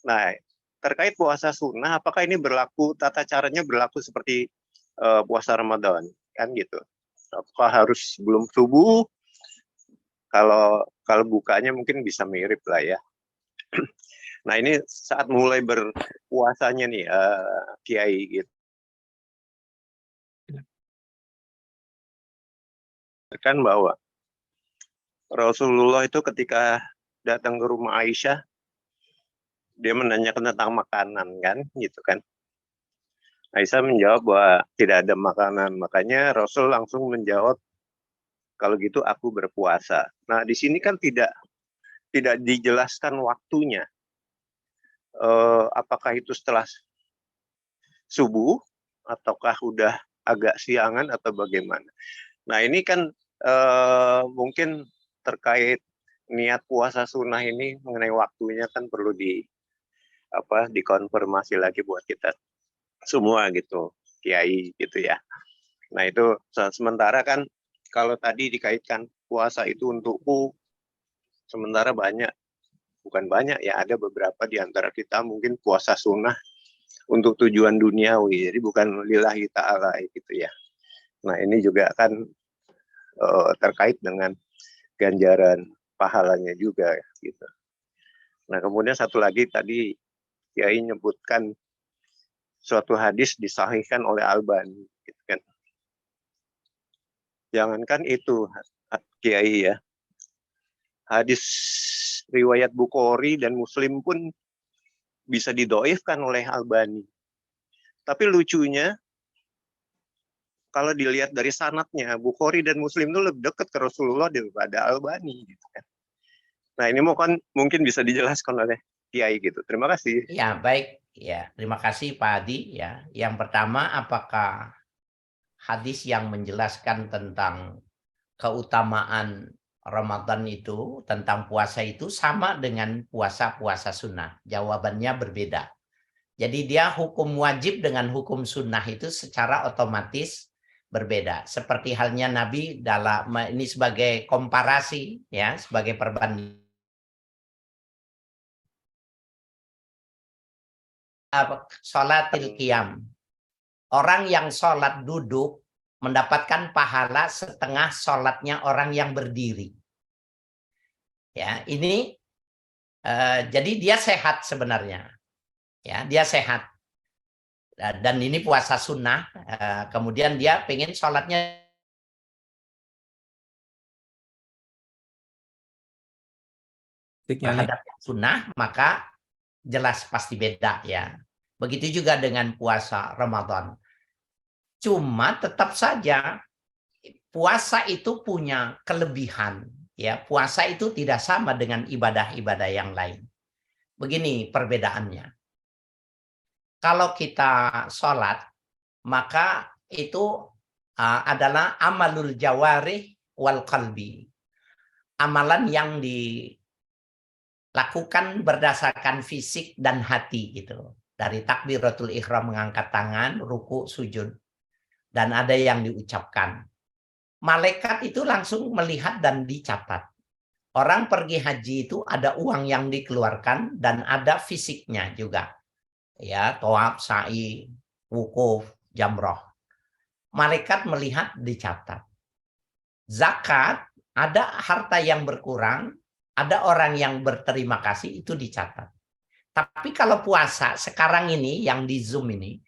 Nah, terkait puasa sunnah, apakah ini berlaku tata caranya berlaku seperti puasa Ramadan kan gitu? Apakah harus sebelum subuh? Kalau bukanya mungkin bisa mirip lah ya. Nah ini saat mulai berpuasanya nih Kiai gitu. Kan bahwa Rasulullah itu ketika datang ke rumah Aisyah, dia menanyakan tentang makanan kan, gitu kan. Aisyah menjawab bahwa tidak ada makanan, makanya Rasul langsung menjawab, kalau gitu aku berpuasa. Nah di sini kan tidak dijelaskan waktunya. Apakah itu setelah subuh, ataukah udah agak siangan atau bagaimana? Nah ini kan mungkin terkait niat puasa sunnah ini mengenai waktunya kan perlu dikonfirmasi lagi buat kita semua gitu, Kiai gitu ya. Nah itu sementara kan kalau tadi dikaitkan puasa itu untukku, sementara bukan banyak ya, ada beberapa di antara kita mungkin puasa sunnah untuk tujuan duniawi, jadi bukan lillahi ta'ala gitu ya. Nah ini juga kan terkait dengan ganjaran pahalanya juga gitu. Nah kemudian satu lagi tadi Kiai nyebutkan suatu hadis disahihkan oleh Albani gitu kan. Jangankan itu Kiai ya, hadis riwayat Bukhari dan Muslim pun bisa didoifkan oleh Albani. Tapi lucunya kalau dilihat dari sanadnya, Bukhari dan Muslim itu lebih dekat ke Rasulullah daripada Albani gitu kan. Nah ini mungkin bisa dijelaskan oleh Kiai gitu. Terima kasih. Ya, baik. Ya, terima kasih Pak Adi ya. Yang pertama, apakah hadis yang menjelaskan tentang keutamaan Ramadan itu, tentang puasa itu sama dengan puasa-puasa sunnah? Jawabannya berbeda. Jadi dia hukum wajib dengan hukum sunnah itu secara otomatis berbeda. Seperti halnya Nabi dalam ini sebagai komparasi ya, sebagai perbandingan. Sholatil qiyam. Orang yang sholat duduk mendapatkan pahala setengah sholatnya orang yang berdiri. Ya, ini jadi dia sehat sebenarnya. Ya, dia sehat. Dan ini puasa sunnah. Kemudian dia pengen sholatnya terhadap sunnah, maka jelas pasti beda ya. Begitu juga dengan puasa Ramadan. Cuma tetap saja puasa itu punya kelebihan ya. Puasa itu tidak sama dengan ibadah-ibadah yang lain. Begini perbedaannya. Kalau kita sholat, maka itu adalah amalul jawarih wal qalbi. Amalan yang dilakukan berdasarkan fisik dan hati gitu. Dari takbiratul ihram mengangkat tangan, ruku, sujud. Dan ada yang diucapkan. Malaikat itu langsung melihat dan dicatat. Orang pergi haji itu ada uang yang dikeluarkan dan ada fisiknya juga. Ya, tawaf, sa'i, wukuf, jamroh. Malaikat melihat, dicatat. Zakat, ada harta yang berkurang, ada orang yang berterima kasih, itu dicatat. Tapi kalau puasa, sekarang ini yang di Zoom ini,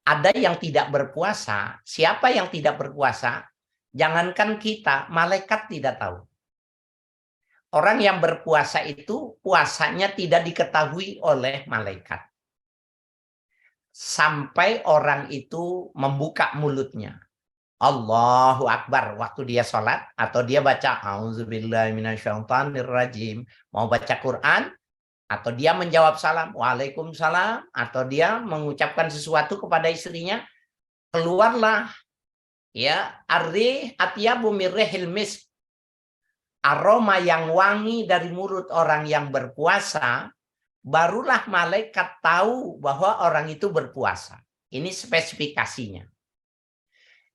ada yang tidak berpuasa. Siapa yang tidak berpuasa? Jangankan kita, malaikat tidak tahu. Orang yang berpuasa itu, puasanya tidak diketahui oleh malaikat. Sampai orang itu membuka mulutnya. Allahu Akbar waktu dia sholat atau dia baca Auzubillahiminasyaitonirrajim, mau baca Quran atau dia menjawab salam Waalaikumsalam atau dia mengucapkan sesuatu kepada istrinya, keluarlah ya arih atyabu mirrihil misk, aroma yang wangi dari mulut orang yang berpuasa. Barulah malaikat tahu bahwa orang itu berpuasa. Ini spesifikasinya.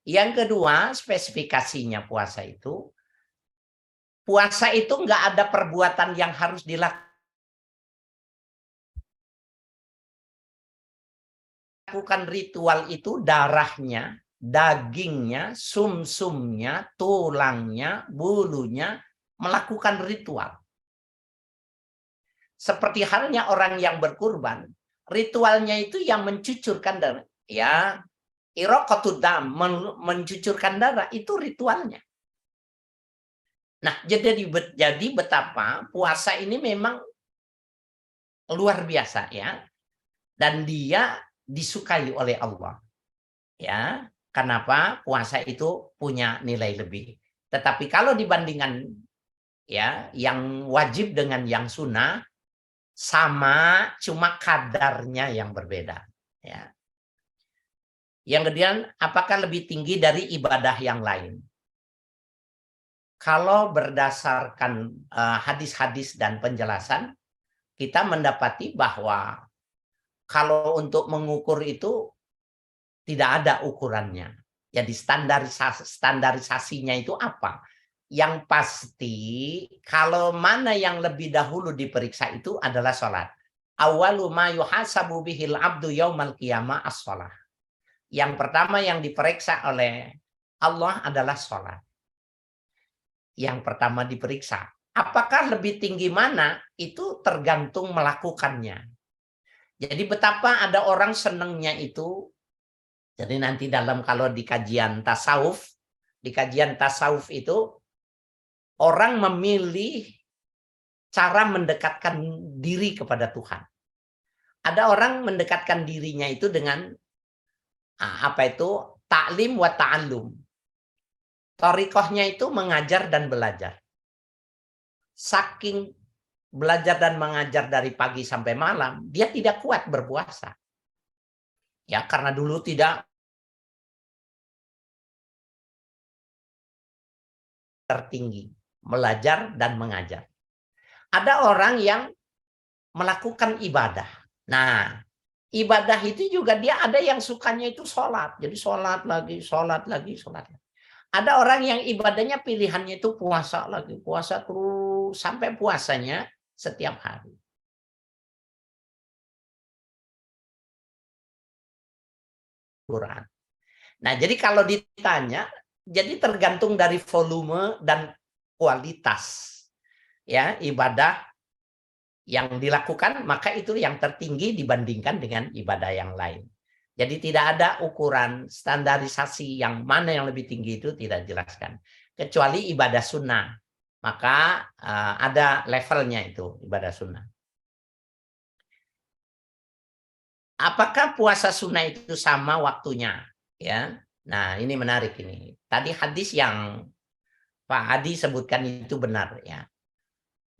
Yang kedua, spesifikasinya puasa itu, puasa itu nggak ada perbuatan yang harus dilakukan. Ritual itu darahnya, dagingnya, sumsumnya, tulangnya, bulunya melakukan ritual. Seperti halnya orang yang berkurban, ritualnya itu yang mencucurkan darah, ya, iraqatud dam, mencucurkan darah itu ritualnya. Nah, jadi betapa puasa ini memang luar biasa ya, dan dia disukai oleh Allah. Ya, kenapa? Puasa itu punya nilai lebih. Tetapi kalau dibandingkan ya yang wajib dengan yang sunnah sama, cuma kadarnya yang berbeda. Ya. Yang kemudian, apakah lebih tinggi dari ibadah yang lain? Kalau berdasarkan hadis-hadis dan penjelasan, kita mendapati bahwa kalau untuk mengukur itu tidak ada ukurannya. Jadi standarisasinya itu apa? Yang pasti kalau mana yang lebih dahulu diperiksa itu adalah sholat. Awalu ma yuhasabu bihil abdu yaumal qiyamah as-sholah. Yang pertama yang diperiksa oleh Allah adalah sholat. Yang pertama diperiksa. Apakah lebih tinggi mana? Itu tergantung melakukannya. Jadi betapa ada orang senangnya itu. Jadi nanti kalau di kajian tasawuf itu orang memilih cara mendekatkan diri kepada Tuhan. Ada orang mendekatkan dirinya itu dengan taklim wa ta'allum. Thariqahnya itu mengajar dan belajar. Saking belajar dan mengajar dari pagi sampai malam, dia tidak kuat berpuasa. Ya, karena dulu tidak tertinggi, belajar dan mengajar. Ada orang yang melakukan ibadah. Nah, ibadah itu juga dia ada yang sukanya itu sholat. Jadi sholat lagi, sholat lagi, sholat lagi. Ada orang yang ibadahnya pilihannya itu puasa lagi, puasa terus sampai puasanya setiap hari. Quran. Nah, jadi kalau ditanya, jadi tergantung dari volume dan kualitas ya ibadah yang dilakukan, maka itu yang tertinggi dibandingkan dengan ibadah yang lain. Jadi tidak ada ukuran standarisasi yang mana yang lebih tinggi itu tidak dijelaskan. Kecuali ibadah sunnah. Maka ada levelnya itu ibadah sunnah. Apakah puasa sunnah itu sama waktunya? Ya, nah ini menarik ini. Tadi hadis yang Pak Adi sebutkan itu benar ya.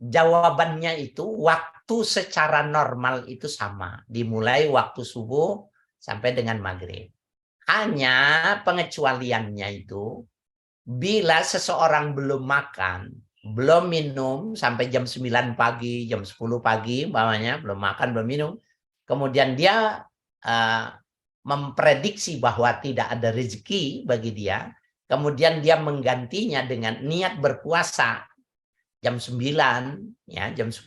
Jawabannya itu waktu secara normal itu sama. Dimulai waktu subuh sampai dengan maghrib. Hanya pengecualiannya itu bila seseorang belum makan, belum minum sampai jam 9 pagi, jam 10 pagi umpamanya, belum makan, belum minum, kemudian dia memprediksi bahwa tidak ada rezeki bagi dia, kemudian dia menggantinya dengan niat berpuasa jam 9, ya, jam 10,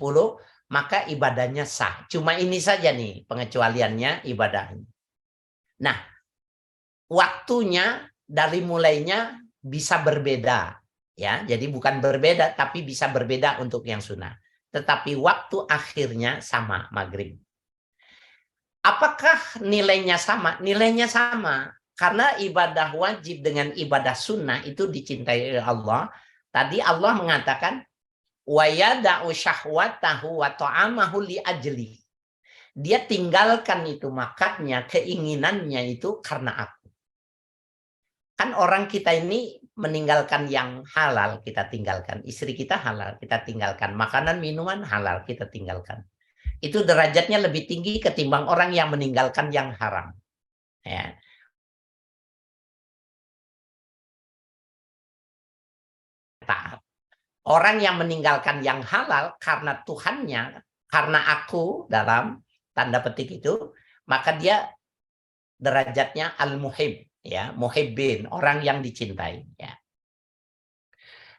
maka ibadahnya sah. Cuma ini saja nih pengecualiannya ibadahnya. Nah, waktunya dari mulainya bisa berbeda, ya. Jadi bukan berbeda, tapi bisa berbeda untuk yang sunnah. Tetapi waktu akhirnya sama, maghrib. Apakah nilainya sama? Nilainya sama. Karena ibadah wajib dengan ibadah sunnah itu dicintai oleh Allah. Tadi Allah mengatakan, wa yada'u syahwatahu wa ta'amahu li ajli. Dia tinggalkan itu makannya, keinginannya itu karena aku. Kan orang kita ini meninggalkan yang halal, kita tinggalkan. Istri kita halal, kita tinggalkan. Makanan, minuman halal, kita tinggalkan. Itu derajatnya lebih tinggi ketimbang orang yang meninggalkan yang haram. Ya. Taat. Orang yang meninggalkan yang halal karena Tuhannya, karena aku dalam tanda petik itu, maka dia derajatnya al-muhib, ya, muhibbin, orang yang dicintai, ya.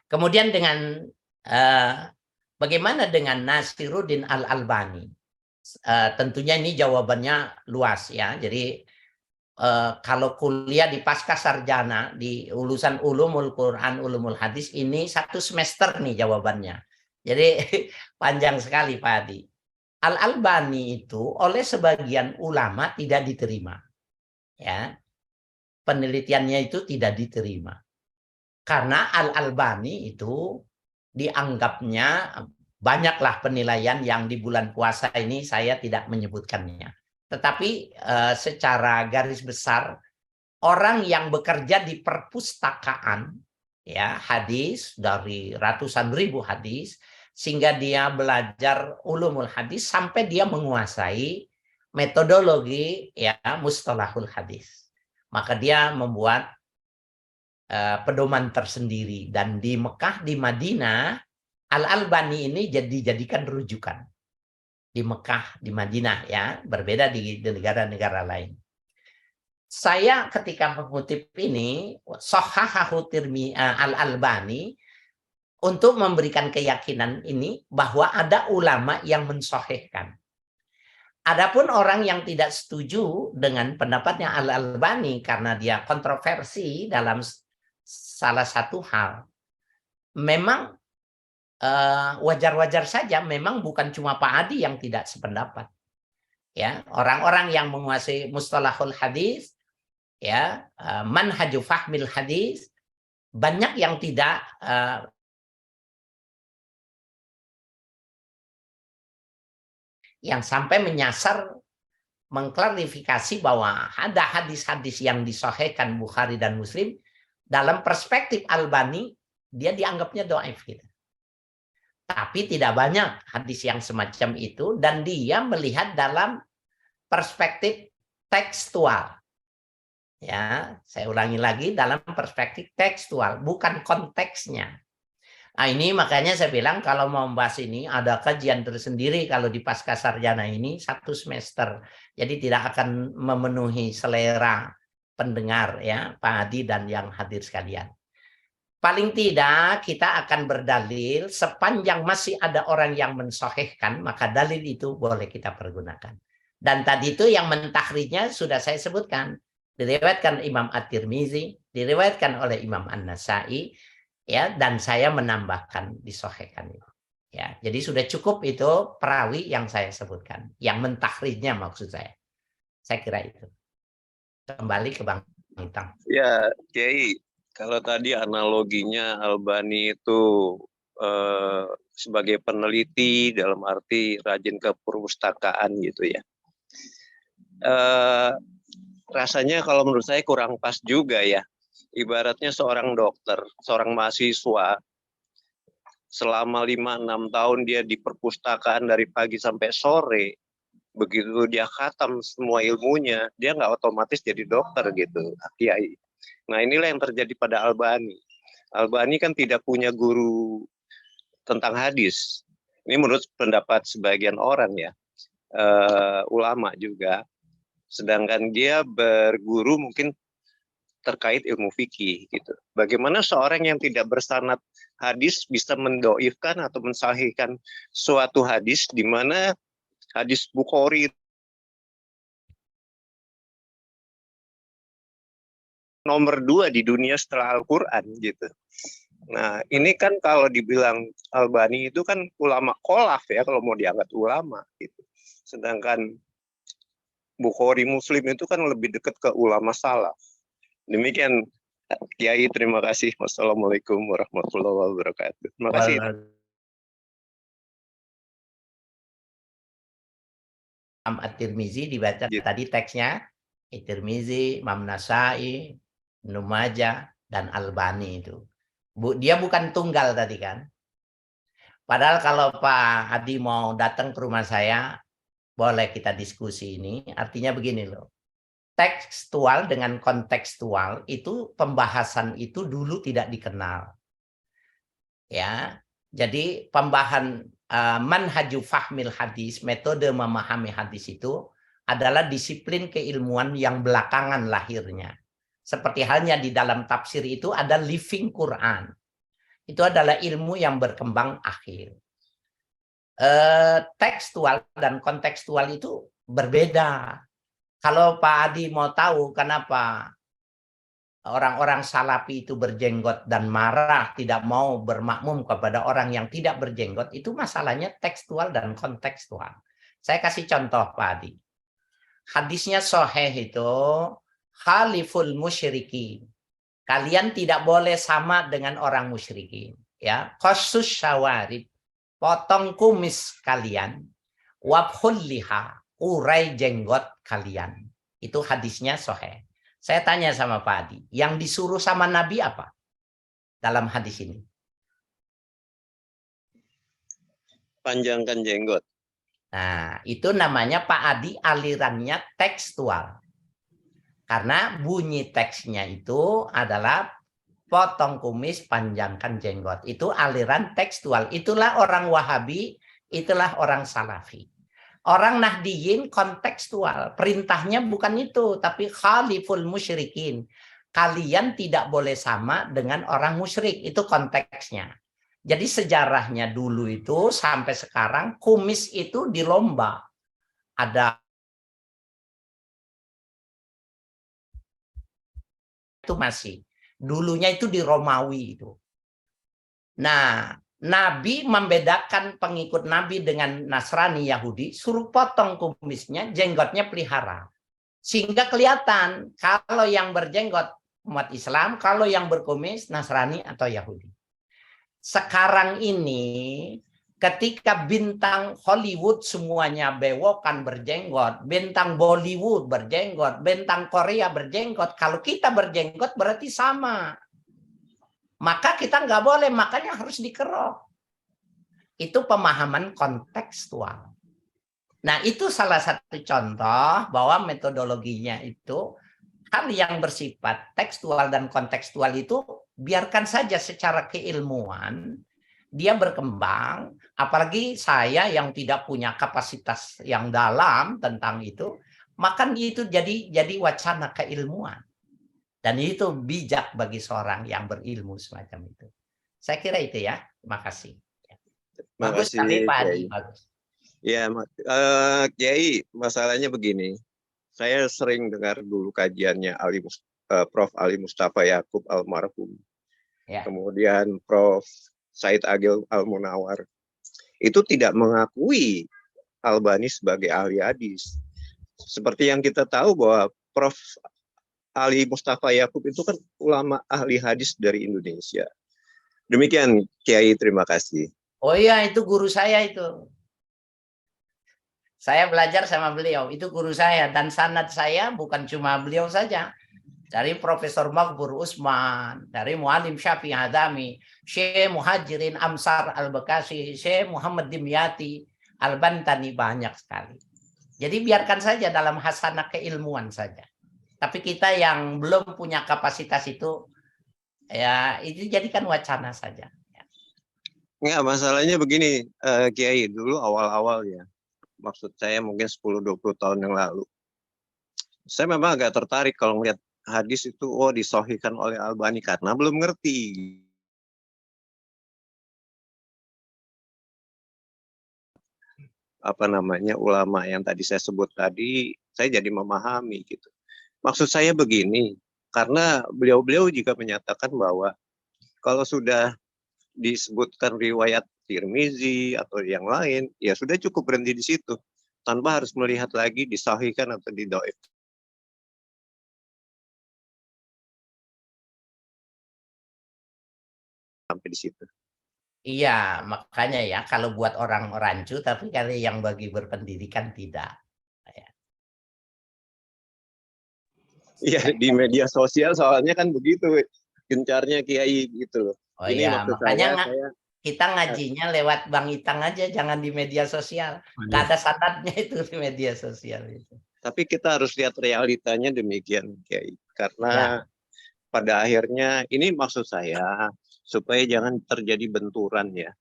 Kemudian dengan bagaimana dengan Nasiruddin Al-Albani? Tentunya ini jawabannya luas ya. Jadi kalau kuliah di pasca sarjana di lulusan Ulumul Quran, Ulumul Hadis, ini 1 semester nih jawabannya. Jadi panjang sekali Pak Adi. Al-Albani itu oleh sebagian ulama tidak diterima. Ya. Penelitiannya itu tidak diterima. Karena Al-Albani itu dianggapnya banyaklah penilaian yang di bulan puasa ini saya tidak menyebutkannya. Tetapi secara garis besar orang yang bekerja di perpustakaan ya hadis dari ratusan ribu hadis sehingga dia belajar ulumul hadis sampai dia menguasai metodologi ya mustalahul hadis. Maka dia membuat pedoman tersendiri dan di Mekah di Madinah Al-Albani ini dijadikan rujukan. Di Mekah, di Madinah ya, berbeda di negara-negara lain. Saya ketika mengutip ini, Shahahahu Al-Albani untuk memberikan keyakinan ini bahwa ada ulama yang mensahihkan. Adapun orang yang tidak setuju dengan pendapatnya Al-Albani karena dia kontroversi dalam salah satu hal, memang wajar-wajar saja, memang bukan cuma Pak Adi yang tidak sependapat. Ya, orang-orang yang menguasai mustalahul hadis, ya, manhaju fahmil hadis, banyak yang tidak yang sampai menyasar mengklarifikasi bahwa ada hadis-hadis yang disahihkan Bukhari dan Muslim dalam perspektif Albani dia dianggapnya dhaif gitu. Tapi tidak banyak hadis yang semacam itu dan dia melihat dalam perspektif tekstual. Ya, saya ulangi lagi dalam perspektif tekstual, bukan konteksnya. Nah, ini makanya saya bilang kalau mau membahas ini ada kajian tersendiri kalau di pasca sarjana ini 1 semester. Jadi tidak akan memenuhi selera pendengar ya, Pak Adi dan yang hadir sekalian. Paling tidak kita akan berdalil sepanjang masih ada orang yang mensahihkan, maka dalil itu boleh kita pergunakan. Dan tadi itu yang mentahrijnya sudah saya sebutkan. Diriwayatkan Imam At-Tirmizi, diriwayatkan oleh Imam An-Nasai, ya, dan saya menambahkan disahihkan itu. Ya, jadi sudah cukup itu perawi yang saya sebutkan. Yang mentahrijnya maksud saya. Saya kira itu. Kembali ke Bang Intang. Ya, Kiai. Kalau tadi analoginya Albani itu sebagai peneliti dalam arti rajin ke perpustakaan gitu ya. Rasanya kalau menurut saya kurang pas juga ya. Ibaratnya seorang dokter, seorang mahasiswa, selama 5-6 tahun dia di perpustakaan dari pagi sampai sore, begitu dia khatam semua ilmunya, dia nggak otomatis jadi dokter gitu, Kiai. Nah inilah yang terjadi pada Albani. Albani kan tidak punya guru tentang hadis. Ini menurut pendapat sebagian orang ya, ulama juga. Sedangkan dia berguru mungkin terkait ilmu fikih gitu. Bagaimana seorang yang tidak bersanad hadis bisa mendoifkan atau mensahihkan suatu hadis di mana hadis Bukhari nomor 2 di dunia setelah Al-Quran gitu. Nah ini kan kalau dibilang Albani itu kan ulama kolaf ya kalau mau dianggap ulama gitu. Sedangkan Bukhari Muslim itu kan lebih dekat ke ulama salaf. Demikian Kiai, terima kasih. Wassalamualaikum warahmatullahi wabarakatuh. Terima kasih. Imam At-Tirmizi dibaca tadi teksnya, At-Tirmizi, Imam Nasai, Ibnu Majah, dan Albani itu. Dia bukan tunggal tadi kan. Padahal kalau Pak Adi mau datang ke rumah saya, boleh kita diskusi ini. Artinya begini loh. Tekstual dengan kontekstual itu pembahasan itu dulu tidak dikenal. Ya. Jadi pembahasan manhaju fahmil hadis, metode memahami hadis itu adalah disiplin keilmuan yang belakangan lahirnya. Seperti halnya di dalam tafsir itu ada living Quran. Itu adalah ilmu yang berkembang akhir. Tekstual dan kontekstual itu berbeda. Kalau Pak Adi mau tahu kenapa orang-orang salafi itu berjenggot dan marah, tidak mau bermakmum kepada orang yang tidak berjenggot, itu masalahnya tekstual dan kontekstual. Saya kasih contoh Pak Adi. Hadisnya sahih itu, khaliful musyrikin. Kalian tidak boleh sama dengan orang musyrikin. Ya, khusus syawarib. Potong kumis kalian, wabhul liha, urai jenggot kalian. Itu hadisnya sahih. Saya tanya sama Pak Adi, yang disuruh sama Nabi apa dalam hadis ini? Panjangkan jenggot. Nah, itu namanya Pak Adi alirannya tekstual. Karena bunyi teksnya itu adalah potong kumis, panjangkan jenggot. Itu aliran tekstual. Itulah orang Wahabi, itulah orang Salafi. Orang Nahdiyin kontekstual. Perintahnya bukan itu, tapi khaliful musyrikin. Kalian tidak boleh sama dengan orang musyrik. Itu konteksnya. Jadi sejarahnya dulu itu sampai sekarang kumis itu dilomba. Ada itu masih. Dulunya itu di Romawi itu. Nah, Nabi membedakan pengikut Nabi dengan Nasrani Yahudi, suruh potong kumisnya, jenggotnya pelihara. Sehingga kelihatan kalau yang berjenggot umat Islam, kalau yang berkumis Nasrani atau Yahudi. Sekarang ini ketika bintang Hollywood semuanya bewokan berjenggot, bintang Bollywood berjenggot, bintang Korea berjenggot, kalau kita berjenggot berarti sama. Maka kita nggak boleh, makanya harus dikerok. Itu pemahaman kontekstual. Nah, itu salah satu contoh bahwa metodologinya itu hal yang bersifat tekstual dan kontekstual itu biarkan saja secara keilmuan dia berkembang, apalagi saya yang tidak punya kapasitas yang dalam tentang itu, maka itu jadi wacana keilmuan. Dan itu bijak bagi seorang yang berilmu semacam itu. Saya kira itu ya. Terima kasih. Bagus sekali Pak Adi. Bagus. Ya, Kiai, masalahnya begini. Saya sering dengar dulu kajiannya Prof. Ali Mustafa Yakub almarhum. Ya. Kemudian Prof. Said Agil Al-Munawar. Itu tidak mengakui Albani sebagai ahli hadis. Seperti yang kita tahu bahwa Prof. Ali Mustafa Yakub itu kan ulama ahli hadis dari Indonesia. Demikian Kiai, terima kasih. Oh iya, itu guru saya itu. Saya belajar sama beliau, itu guru saya. Dan sanad saya bukan cuma beliau saja. Dari Profesor Maghfur Usman, dari Muallim Syafi'i Hadami, Syekh Muhajirin Amsar Al-Bekasi, Syekh Muhammad Dimyati, Al-Bantani, banyak sekali. Jadi biarkan saja dalam hasanah keilmuan saja. Tapi kita yang belum punya kapasitas itu, ya itu jadikan wacana saja. Enggak, masalahnya begini, Kiai, dulu awal-awal ya, maksud saya mungkin 10-20 tahun yang lalu, saya memang agak tertarik kalau melihat hadis itu, disahihkan oleh Albani, karena belum ngerti. Apa namanya, ulama yang tadi saya sebut tadi, saya jadi memahami gitu. Maksud saya begini, karena beliau-beliau juga menyatakan bahwa kalau sudah disebutkan riwayat Tirmizi atau yang lain, ya sudah cukup berhenti di situ, tanpa harus melihat lagi disahihkan atau didhaif. Sampai di situ. Iya, makanya ya kalau buat orang rancu, tapi kalau yang bagi berpendidikan tidak. Iya, di media sosial soalnya kan begitu, gencarnya Kiai gitu loh. Oh Ini iya, maksud makanya saya kita ngajinya lewat Bang Itang aja, jangan di media sosial. Nggak ada sanadnya itu di media sosial itu. Tapi kita harus lihat realitanya demikian, Kiai. Karena pada akhirnya ini maksud saya supaya jangan terjadi benturan ya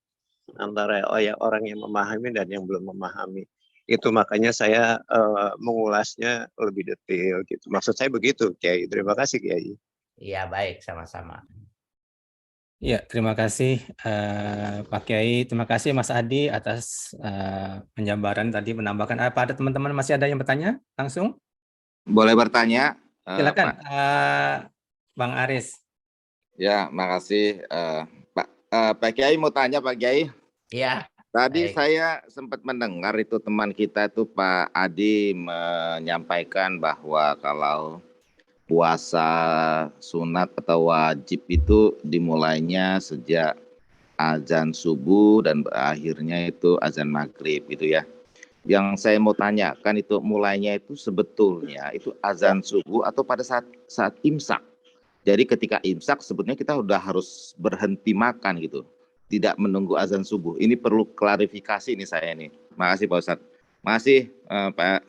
antara orang yang memahami dan yang belum memahami. Itu makanya saya mengulasnya lebih detail gitu. Maksud saya begitu, Kiai. Terima kasih, Kiai. Iya, baik, sama-sama. Ya, terima kasih Pak Kiai. Terima kasih Mas Adi atas penjabaran tadi menambahkan. Apa ada teman-teman masih ada yang bertanya langsung? Boleh bertanya, Silakan Pak? Bang Aris. Ya, makasih, Pak Kiai mau tanya Pak Kiai. Ya, Tadi baik. saya sempat mendengar itu teman kita itu Pak Adi menyampaikan bahwa kalau puasa sunat atau wajib itu dimulainya sejak azan subuh dan akhirnya itu azan maghrib gitu ya. Yang saya mau tanyakan itu mulainya itu sebetulnya itu azan subuh atau pada saat imsak. Jadi ketika imsak sebetulnya kita udah harus berhenti makan gitu. Tidak menunggu azan subuh. Ini perlu klarifikasi nih saya nih. Makasih Pak Ustadz. Makasih Pak.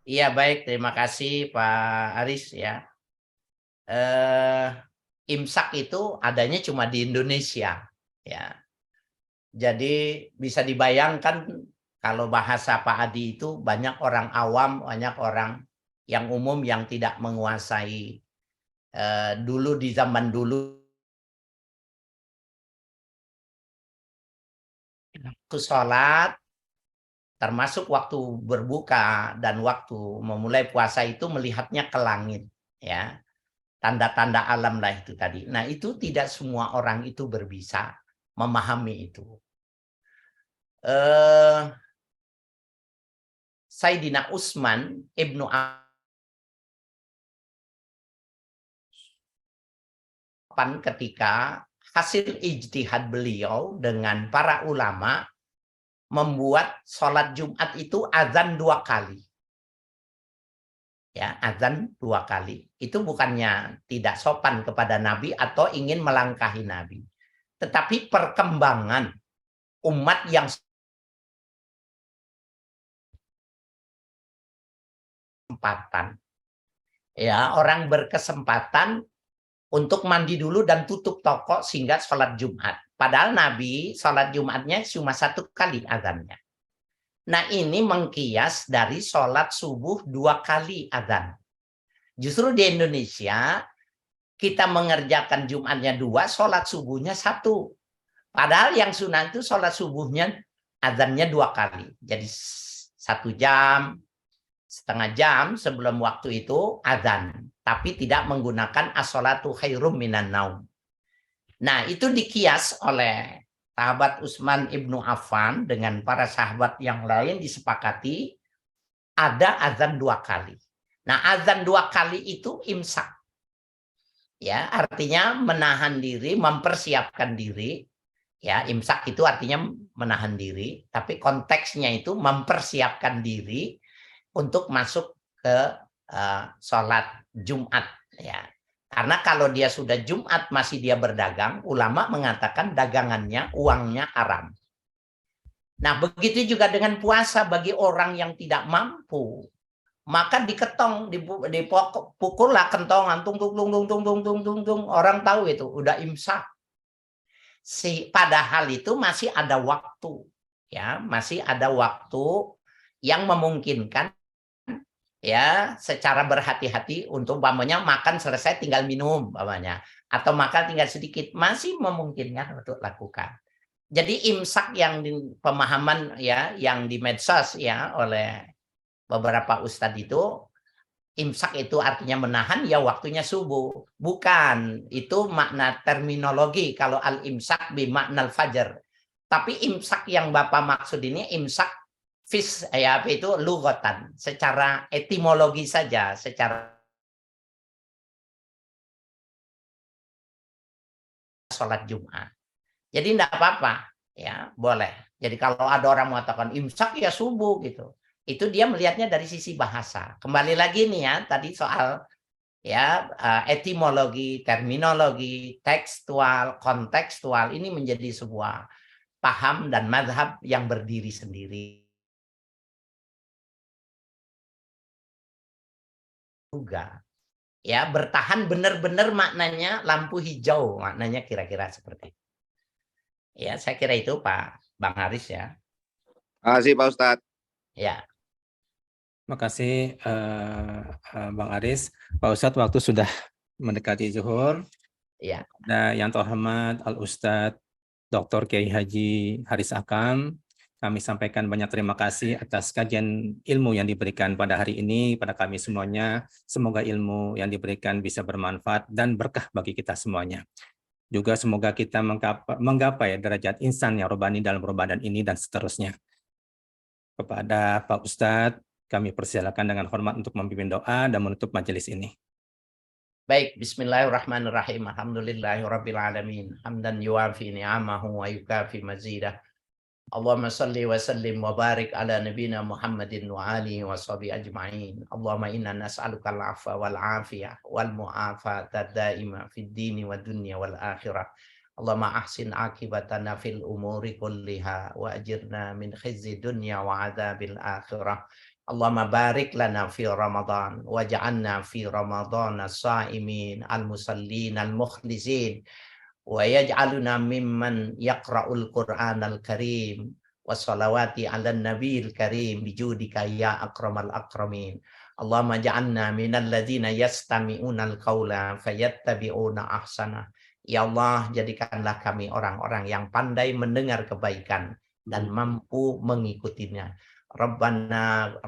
Iya baik, terima kasih Pak Aris ya. Imsak itu adanya cuma di Indonesia ya. Jadi bisa dibayangkan kalau bahasa Pak Adi itu banyak orang awam, banyak orang yang umum yang tidak menguasai dulu di zaman dulu waktu sholat termasuk waktu berbuka dan waktu memulai puasa itu melihatnya ke langit ya. Tanda-tanda alam lah itu tadi. Nah, itu tidak semua orang itu berbisa memahami itu. Sayyidina Utsman Ibnu Affan ketika hasil ijtihad beliau dengan para ulama membuat sholat Jumat itu azan 2 kali. Ya, azan 2 kali. Itu bukannya tidak sopan kepada Nabi atau ingin melangkahi Nabi. Tetapi perkembangan umat yang kesempatan. Ya, orang berkesempatan untuk mandi dulu dan tutup toko sehingga sholat Jumat. Padahal Nabi sholat Jumatnya cuma 1 kali azannya. Nah ini mengkias dari sholat subuh 2 kali azan. Justru di Indonesia kita mengerjakan Jumatnya 2, sholat subuhnya 1. Padahal yang sunnah itu sholat subuhnya azannya 2 kali. Jadi 1 jam, setengah jam sebelum waktu itu azan. Tapi tidak menggunakan as-sholatu khairum minan naum. Nah itu dikias oleh sahabat Utsman Ibnu Affan dengan para sahabat yang lain disepakati ada azan 2 kali. Nah azan 2 kali itu imsak. Ya, artinya menahan diri, mempersiapkan diri. Ya, imsak itu artinya menahan diri, tapi konteksnya itu mempersiapkan diri untuk masuk ke sholat Jumat. Ya, karena kalau dia sudah Jumat masih dia berdagang, ulama mengatakan dagangannya, uangnya haram. Nah, begitu juga dengan puasa bagi orang yang tidak mampu. Maka diketong, dipukul lah kentongan, tung tung tung tung tung tung tung tung tung, orang tahu itu udah imsak. Padahal itu masih ada waktu, ya masih ada waktu yang memungkinkan, ya secara berhati-hati untuk umpamanya makan selesai tinggal minum, umpamanya atau makan tinggal sedikit masih memungkinkan untuk lakukan. Jadi imsak yang di pemahaman ya yang di medsos ya oleh beberapa ustadz itu, imsak itu artinya menahan ya waktunya subuh. Bukan, itu makna terminologi kalau al-imsak bimaknal fajar. Tapi imsak yang Bapak maksud ini imsak ya itu lugatan, secara etimologi saja, secara sholat Jumat. Jadi tidak apa-apa, ya boleh. Jadi kalau ada orang mengatakan imsak ya subuh gitu. Itu dia melihatnya dari sisi bahasa. Kembali lagi nih ya, tadi soal ya etimologi, terminologi, tekstual, kontekstual ini menjadi sebuah paham dan mazhab yang berdiri sendiri. Juga ya bertahan benar-benar maknanya lampu hijau, maknanya kira-kira seperti itu. Ya, saya kira itu Pak Bang Haris ya. Terima kasih Pak Ustadz. Ya. Terima kasih Bang Aris. Pak Ustadz, waktu sudah mendekati zuhur. Ya. Kepada yang terhormat Al-Ustadz Dr. Kiai Haji Haris Akam, kami sampaikan banyak terima kasih atas kajian ilmu yang diberikan pada hari ini pada kami semuanya. Semoga ilmu yang diberikan bisa bermanfaat dan berkah bagi kita semuanya. Juga semoga kita menggapai derajat insan yang robbani dalam Ramadan ini dan seterusnya. Kepada Pak Ustadz, kami persilakan dengan hormat untuk memimpin doa dan menutup majelis ini. Baik, bismillahirrahmanirrahim. Alhamdulillahirabbil alamin. Hamdan yuafi ni'amahu wa yukafi mazidah. Allahumma salli wa sallim wa barik ala nabina Muhammadin wa alihi wa sahbihi ajma'in. Allahumma inna nas'aluka al-'afwa wal 'afiyah wal mu'afata daima fid dini wad dunya wal akhirah. Allahumma ahsin akibatana fil umuri kulliha wa ajirna min khizyi dunya wa 'adzabil akhirah. Allahumma barik lana fi Ramadan waj'alna fi Ramadan as-sa'imin al-musallin al-mukhlisin wa yaj'aluna mimman yaqra'ul Qur'anal Karim wa salawati 'alan nabiyil karim bijudika ya akramal akramin. Allahumma ja'alna minal ladzina yastami'unal qawla fayattabi'una ahsana. Ya Allah, jadikanlah kami orang-orang yang pandai mendengar kebaikan dan mampu mengikutinya. Rabbana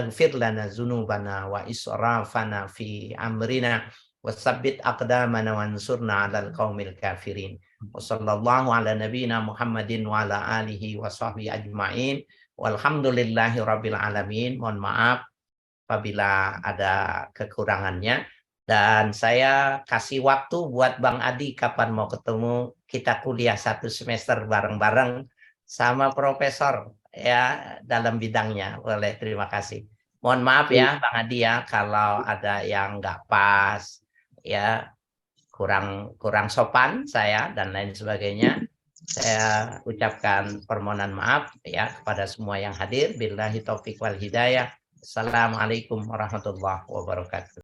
ighfir lana dzunubana wa israfana fi amrina wasabbit aqdamana wansurna 'alal qaumil kafirin. Wa sallallahu ala nabiyyina Muhammadin wa ala alihi wa sahbihi ajma'in. Walhamdulillahi rabbil alamin. Mohon maaf apabila ada kekurangannya, dan saya kasih waktu buat Bang Adi kapan mau ketemu, kita kuliah 1 semester bareng-bareng sama profesor ya dalam bidangnya. Boleh, terima kasih. Mohon maaf ya Bang Adi ya kalau ada yang nggak pas ya, kurang sopan saya dan lain sebagainya. Saya ucapkan permohonan maaf ya kepada semua yang hadir. Billahi taufik wal hidayah. Assalamualaikum warahmatullahi wabarakatuh.